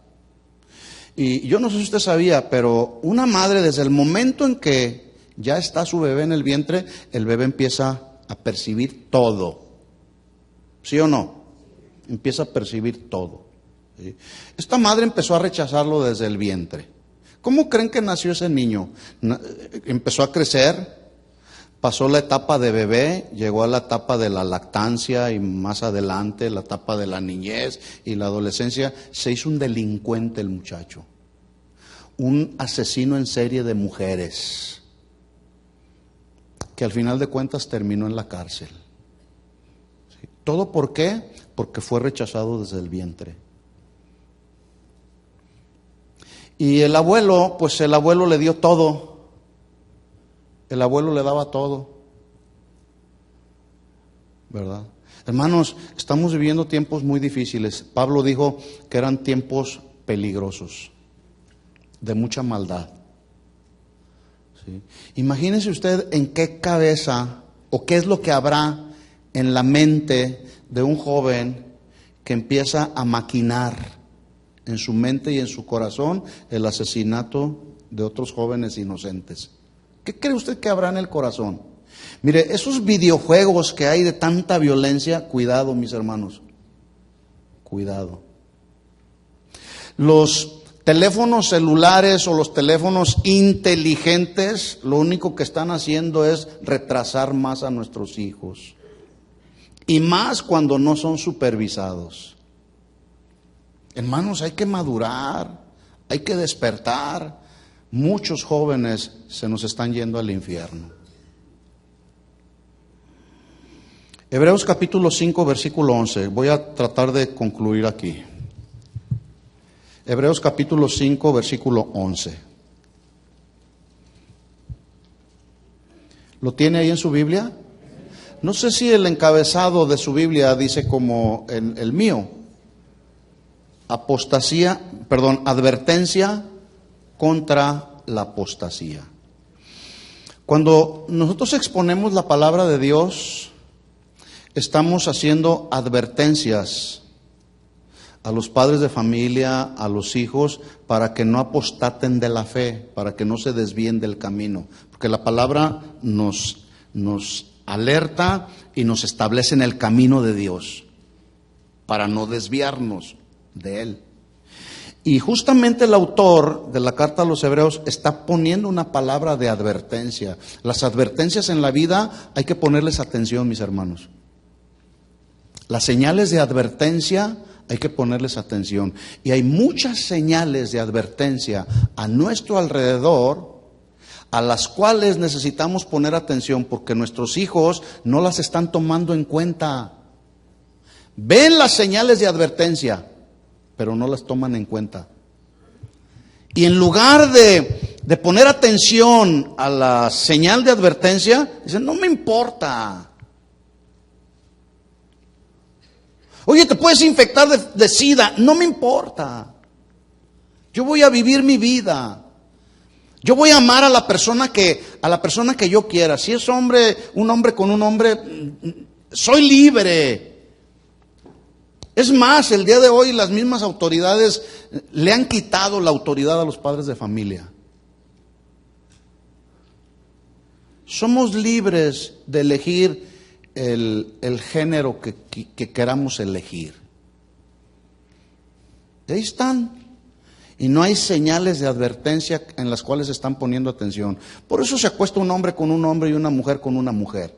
Y yo no sé si usted sabía, pero una madre, desde el momento en que ya está su bebé en el vientre, el bebé empieza a percibir todo. ¿Sí o no? Empieza a percibir todo. ¿Sí? Esta madre empezó a rechazarlo desde el vientre. ¿Cómo creen que nació ese niño? Empezó a crecer, pasó la etapa de bebé, llegó a la etapa de la lactancia y más adelante la etapa de la niñez y la adolescencia. Se hizo un delincuente el muchacho, un asesino en serie de mujeres, que al final de cuentas terminó en la cárcel. ¿Sí? ¿Todo por qué? Porque fue rechazado desde el vientre. Y el abuelo, pues el abuelo le dio todo. El abuelo le daba todo. ¿Verdad? Hermanos, estamos viviendo tiempos muy difíciles. Pablo dijo que eran tiempos peligrosos, de mucha maldad. ¿Sí? Imagínese usted en qué cabeza o qué es lo que habrá en la mente de un joven que empieza a maquinar en su mente y en su corazón el asesinato de otros jóvenes inocentes. ¿Qué cree usted que habrá en el corazón? Mire, esos videojuegos que hay de tanta violencia, cuidado, mis hermanos, cuidado. Los teléfonos celulares o los teléfonos inteligentes, lo único que están haciendo es retrasar más a nuestros hijos. Y más cuando no son supervisados. Hermanos, hay que madurar, hay que despertar. Muchos jóvenes se nos están yendo al infierno. Hebreos capítulo 5, versículo 11. Voy a tratar de concluir aquí. Hebreos capítulo 5, versículo 11. ¿Lo tiene ahí en su Biblia? No sé si el encabezado de su Biblia dice como el mío. Advertencia contra la apostasía. Cuando nosotros exponemos la palabra de Dios, estamos haciendo advertencias a los padres de familia, a los hijos, para que no apostaten de la fe, para que no se desvíen del camino. Porque la palabra nos alerta y nos establece en el camino de Dios, para no desviarnos de él. Y justamente el autor de la carta a los Hebreos está poniendo una palabra de advertencia. Las advertencias en la vida hay que ponerles atención, mis hermanos. Las señales de advertencia hay que ponerles atención. Y hay muchas señales de advertencia a nuestro alrededor a las cuales necesitamos poner atención, porque nuestros hijos no las están tomando en cuenta. Ven las señales de advertencia, pero no las toman en cuenta. Y en lugar de poner atención a la señal de advertencia, dicen, no me importa. Oye, te puedes infectar de SIDA, no me importa. Yo voy a vivir mi vida. Yo voy a amar a la persona que yo quiera. Si es un hombre con un hombre, soy libre. Es más, el día de hoy las mismas autoridades le han quitado la autoridad a los padres de familia. Somos libres de elegir el género que queramos elegir. Y ahí están. Y no hay señales de advertencia en las cuales están poniendo atención. Por eso se acuesta un hombre con un hombre y una mujer con una mujer.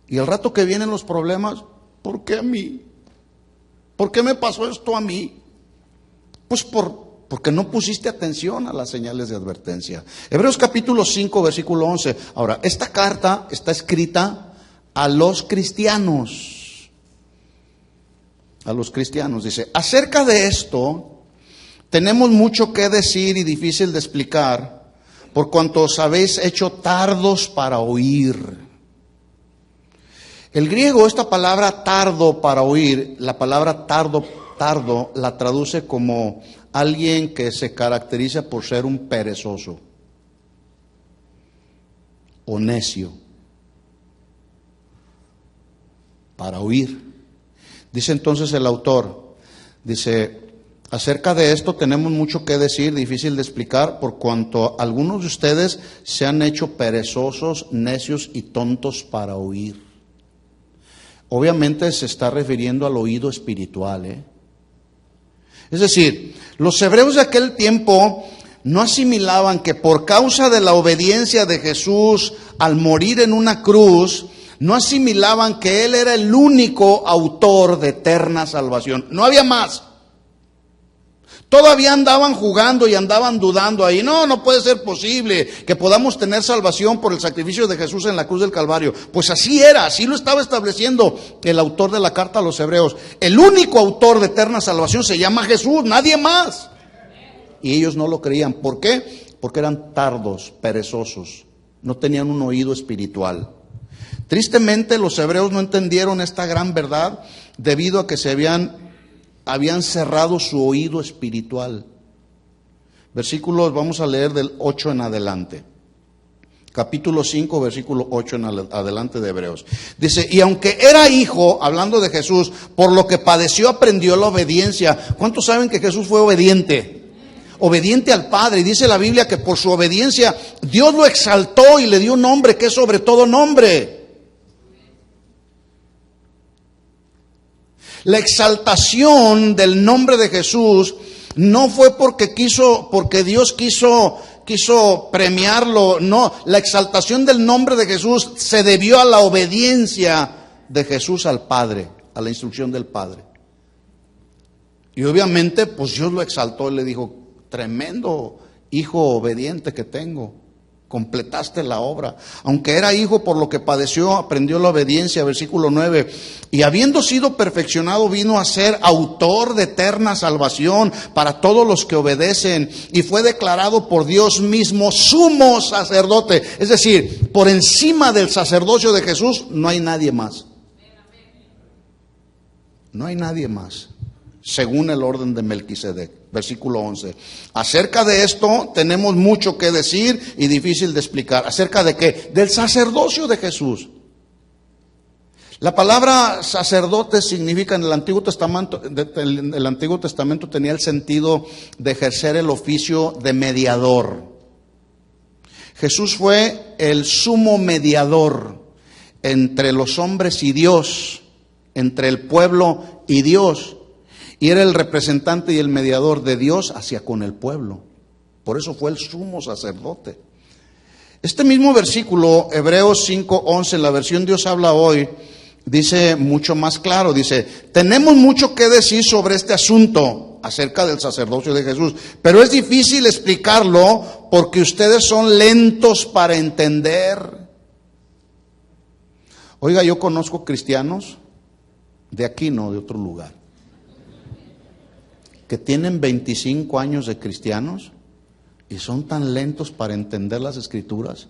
Y el rato que vienen los problemas, ¿por qué a mí? ¿Por qué me pasó esto a mí? Pues porque no pusiste atención a las señales de advertencia. Hebreos capítulo 5, versículo 11. Ahora, esta carta está escrita a los cristianos. A los cristianos, dice, acerca de esto, tenemos mucho que decir y difícil de explicar, por cuanto os habéis hecho tardos para oír. El griego, esta palabra tardo para oír, la palabra tardo la traduce como alguien que se caracteriza por ser un perezoso o necio. Para oír. Dice entonces el autor, dice, acerca de esto tenemos mucho que decir, difícil de explicar, por cuanto algunos de ustedes se han hecho perezosos, necios y tontos para oír. Obviamente se está refiriendo al oído espiritual, Es decir, los hebreos de aquel tiempo no asimilaban que por causa de la obediencia de Jesús al morir en una cruz, no asimilaban que Él era el único autor de eterna salvación. No había más. Todavía andaban jugando y andaban dudando ahí. No puede ser posible que podamos tener salvación por el sacrificio de Jesús en la cruz del Calvario. Pues así era, así lo estaba estableciendo el autor de la carta a los hebreos. El único autor de eterna salvación se llama Jesús, nadie más. Y ellos no lo creían. ¿Por qué? Porque eran tardos, perezosos. No tenían un oído espiritual. Tristemente los hebreos no entendieron esta gran verdad debido a que se habían cerrado su oído espiritual. Versículos, vamos a leer del 8 en adelante. Capítulo 5, versículo 8 en adelante de Hebreos. Dice, y aunque era hijo, hablando de Jesús, por lo que padeció aprendió la obediencia. ¿Cuántos saben que Jesús fue obediente? Obediente al Padre. Y dice la Biblia que por su obediencia Dios lo exaltó y le dio un nombre que es sobre todo nombre. La exaltación del nombre de Jesús no fue porque Dios quiso premiarlo. No, la exaltación del nombre de Jesús se debió a la obediencia de Jesús al Padre, a la instrucción del Padre. Y obviamente, pues Dios lo exaltó y le dijo, tremendo hijo obediente que tengo. Completaste la obra. Aunque era hijo, por lo que padeció, aprendió la obediencia. Versículo 9. Y habiendo sido perfeccionado, vino a ser autor de eterna salvación para todos los que obedecen. Y fue declarado por Dios mismo sumo sacerdote. Es decir, por encima del sacerdocio de Jesús no hay nadie más. No hay nadie más. Según el orden de Melquisedec. Versículo 11. Acerca de esto tenemos mucho que decir y difícil de explicar. ¿Acerca de qué? Del sacerdocio de Jesús. La palabra sacerdote significa en el Antiguo Testamento, el Antiguo Testamento tenía el sentido de ejercer el oficio de mediador. Jesús fue el sumo mediador entre los hombres y Dios, entre el pueblo y Dios. Y era el representante y el mediador de Dios hacia con el pueblo. Por eso fue el sumo sacerdote. Este mismo versículo, Hebreos 5:11, en la versión Dios habla hoy, dice mucho más claro. Dice, tenemos mucho que decir sobre este asunto acerca del sacerdocio de Jesús. Pero es difícil explicarlo porque ustedes son lentos para entender. Oiga, yo conozco cristianos, de aquí no, de otro lugar, que tienen 25 años de cristianos y son tan lentos para entender las Escrituras,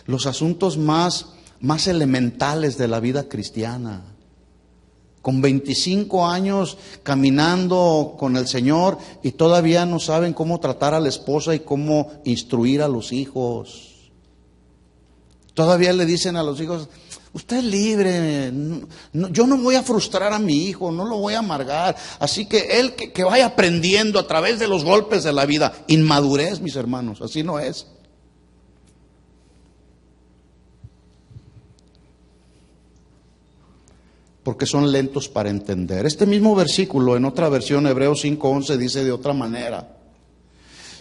los asuntos más elementales de la vida cristiana. Con 25 años caminando con el Señor y todavía no saben cómo tratar a la esposa y cómo instruir a los hijos. Todavía le dicen a los hijos, usted es libre, yo no voy a frustrar a mi hijo, no lo voy a amargar. Así que él que vaya aprendiendo a través de los golpes de la vida. Inmadurez, mis hermanos, así no es. Porque son lentos para entender. Este mismo versículo, en otra versión, Hebreos 5:11, dice de otra manera.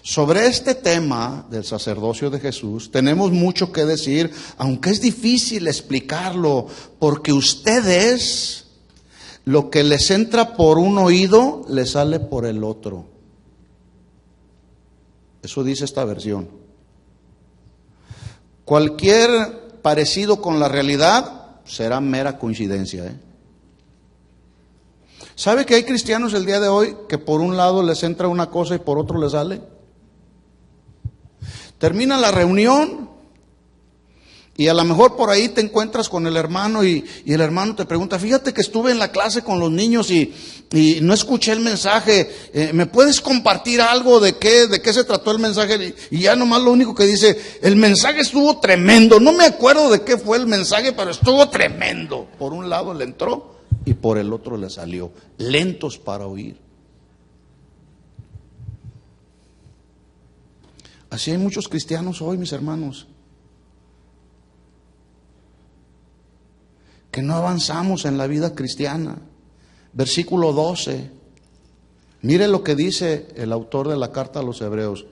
Sobre este tema del sacerdocio de Jesús tenemos mucho que decir, aunque es difícil explicarlo, porque ustedes, lo que les entra por un oído, les sale por el otro. Eso dice esta versión. Cualquier parecido con la realidad será mera coincidencia, ¿Sabe que hay cristianos el día de hoy que por un lado les entra una cosa y por otro les sale? Termina la reunión y a lo mejor por ahí te encuentras con el hermano y el hermano te pregunta, fíjate que estuve en la clase con los niños y no escuché el mensaje, ¿me puedes compartir algo de qué se trató el mensaje? Y ya nomás lo único que dice, el mensaje estuvo tremendo, no me acuerdo de qué fue el mensaje, pero estuvo tremendo. Por un lado le entró y por el otro le salió, lentos para oír. Así hay muchos cristianos hoy, mis hermanos, que no avanzamos en la vida cristiana. Versículo 12. Mire lo que dice el autor de la carta a los Hebreos.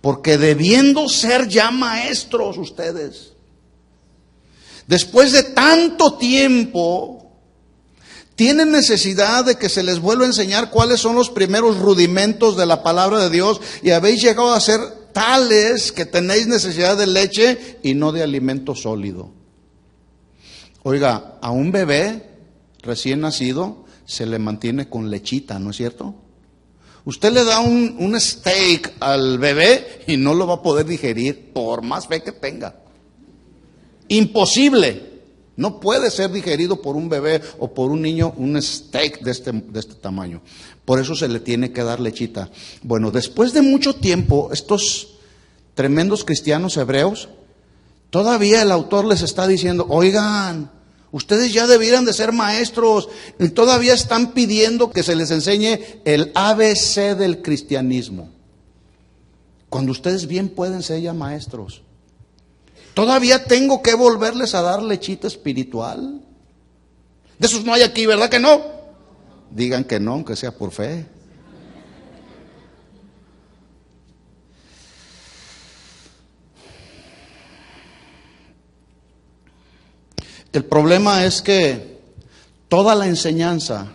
Porque debiendo ser ya maestros ustedes, después de tanto tiempo, tienen necesidad de que se les vuelva a enseñar cuáles son los primeros rudimentos de la palabra de Dios, y habéis llegado a ser tales que tenéis necesidad de leche y no de alimento sólido. Oiga, a un bebé recién nacido se le mantiene con lechita, ¿no es cierto? Usted le da un steak al bebé y no lo va a poder digerir por más fe que tenga. Imposible. No puede ser digerido por un bebé o por un niño un steak de este tamaño. Por eso se le tiene que dar lechita. Bueno, después de mucho tiempo, estos tremendos cristianos hebreos, todavía el autor les está diciendo, oigan, ustedes ya debieran de ser maestros, y todavía están pidiendo que se les enseñe el ABC del cristianismo. Cuando ustedes bien pueden ser ya maestros. Todavía tengo que volverles a dar lechita espiritual. De esos no hay aquí, ¿verdad que no? Digan que no, aunque sea por fe. El problema es que toda la enseñanza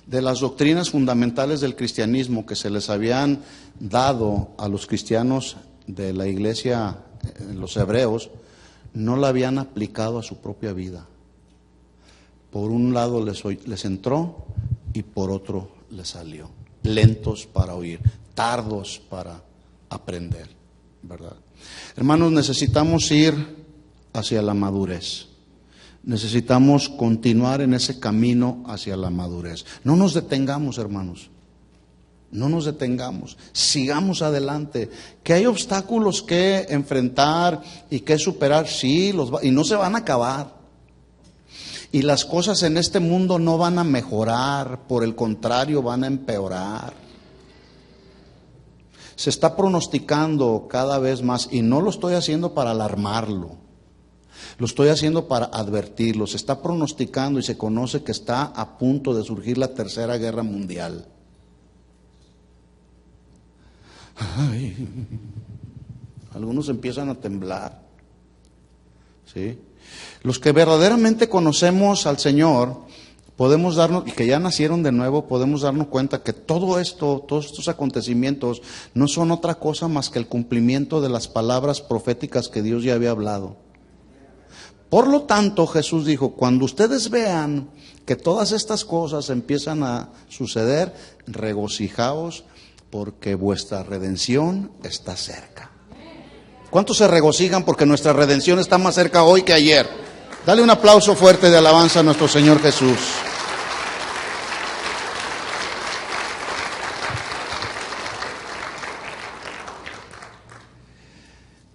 de las doctrinas fundamentales del cristianismo que se les habían dado a los cristianos de la iglesia, los hebreos, no la habían aplicado a su propia vida. Por un lado les entró y por otro les salió. Lentos para oír, tardos para aprender, ¿verdad? Hermanos, necesitamos ir hacia la madurez. Necesitamos continuar en ese camino hacia la madurez. No nos detengamos, hermanos. No nos detengamos. Sigamos adelante. Que hay obstáculos que enfrentar y que superar, sí, y no se van a acabar. Y las cosas en este mundo no van a mejorar, por el contrario, van a empeorar. Se está pronosticando cada vez más, y no lo estoy haciendo para alarmarlo. Lo estoy haciendo para advertirlo. Se está pronosticando y se conoce que está a punto de surgir la Tercera Guerra Mundial. Ay, algunos empiezan a temblar. ¿Sí? Los que verdaderamente conocemos al Señor, podemos darnos, y que ya nacieron de nuevo, podemos darnos cuenta que todo esto, todos estos acontecimientos, no son otra cosa más que el cumplimiento de las palabras proféticas que Dios ya había hablado. Por lo tanto, Jesús dijo, cuando ustedes vean que todas estas cosas empiezan a suceder, regocijaos porque vuestra redención está cerca. ¿Cuántos se regocijan porque nuestra redención está más cerca hoy que ayer? Dale un aplauso fuerte de alabanza a nuestro Señor Jesús.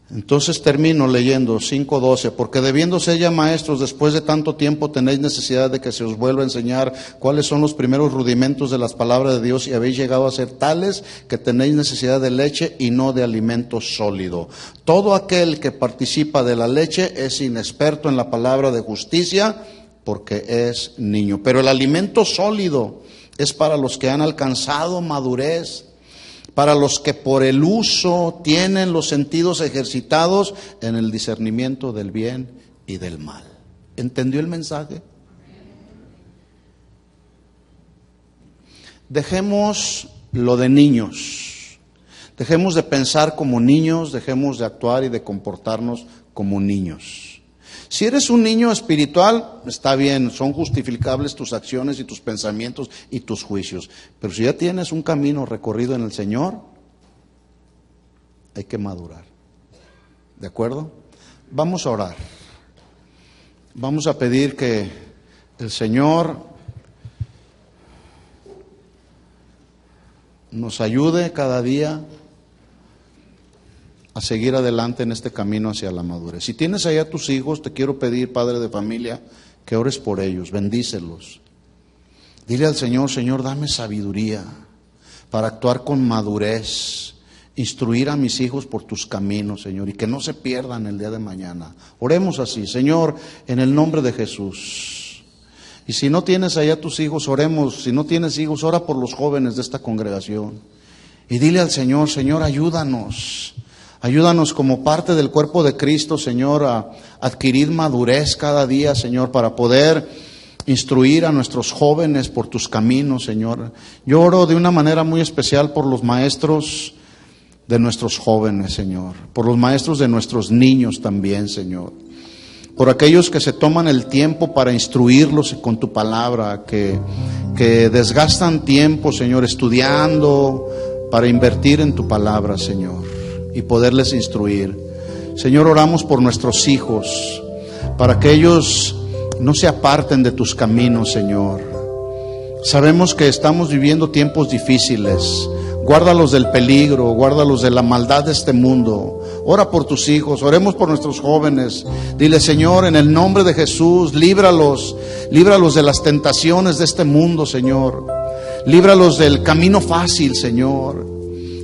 Entonces termino leyendo 5:12, porque debiendo ser ya maestros después de tanto tiempo tenéis necesidad de que se os vuelva a enseñar cuáles son los primeros rudimentos de las palabras de Dios, y habéis llegado a ser tales que tenéis necesidad de leche y no de alimento sólido. Todo aquel que participa de la leche es inexperto en la palabra de justicia, porque es niño. Pero el alimento sólido es para los que han alcanzado madurez, para los que por el uso tienen los sentidos ejercitados en el discernimiento del bien y del mal. ¿Entendió el mensaje? Dejemos lo de niños. Dejemos de pensar como niños, dejemos de actuar y de comportarnos como niños. Si eres un niño espiritual, está bien, son justificables tus acciones y tus pensamientos y tus juicios. Pero si ya tienes un camino recorrido en el Señor, hay que madurar. ¿De acuerdo? Vamos a orar. Vamos a pedir que el Señor nos ayude cada día a seguir adelante en este camino hacia la madurez. Si tienes ahí a tus hijos, te quiero pedir, padre de familia, que ores por ellos, bendícelos. Dile al Señor, Señor, dame sabiduría para actuar con madurez, instruir a mis hijos por tus caminos, Señor, y que no se pierdan el día de mañana. Oremos así, Señor, en el nombre de Jesús. Y si no tienes allá a tus hijos, oremos. Si no tienes hijos, ora por los jóvenes de esta congregación. Y dile al Señor, Señor, ayúdanos. Ayúdanos como parte del cuerpo de Cristo, Señor, a adquirir madurez cada día, Señor, para poder instruir a nuestros jóvenes por tus caminos, Señor. Yo oro de una manera muy especial por los maestros de nuestros jóvenes, Señor. Por los maestros de nuestros niños también, Señor. Por aquellos que se toman el tiempo para instruirlos con tu palabra, que desgastan tiempo, Señor, estudiando para invertir en tu palabra, Señor, y poderles instruir. Señor, oramos por nuestros hijos, para que ellos no se aparten de tus caminos, Señor. Sabemos que estamos viviendo tiempos difíciles. Guárdalos del peligro, guárdalos de la maldad de este mundo. Ora por tus hijos, oremos por nuestros jóvenes. Dile, Señor, en el nombre de Jesús, líbralos de las tentaciones de este mundo, Señor. Líbralos del camino fácil, Señor.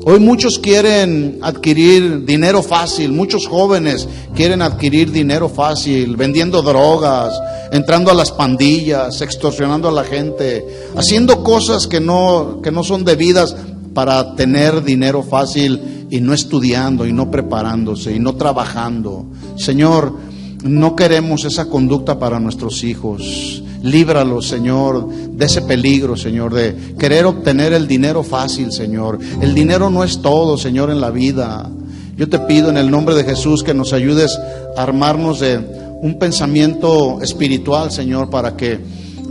Hoy muchos quieren adquirir dinero fácil, muchos jóvenes quieren adquirir dinero fácil, vendiendo drogas, entrando a las pandillas, extorsionando a la gente, haciendo cosas que no son debidas para tener dinero fácil y no estudiando y no preparándose y no trabajando. Señor, no queremos esa conducta para nuestros hijos. Líbralos, Señor, de ese peligro, Señor, de querer obtener el dinero fácil, Señor. El dinero no es todo, Señor, en la vida. Yo te pido en el nombre de Jesús que nos ayudes a armarnos de un pensamiento espiritual, Señor, para que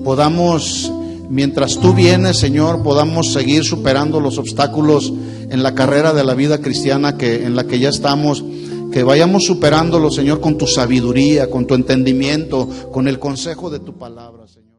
podamos, mientras tú vienes, Señor, podamos seguir superando los obstáculos en la carrera de la vida cristiana en la que ya estamos. Que vayamos superándolo, Señor, con tu sabiduría, con tu entendimiento, con el consejo de tu palabra, Señor.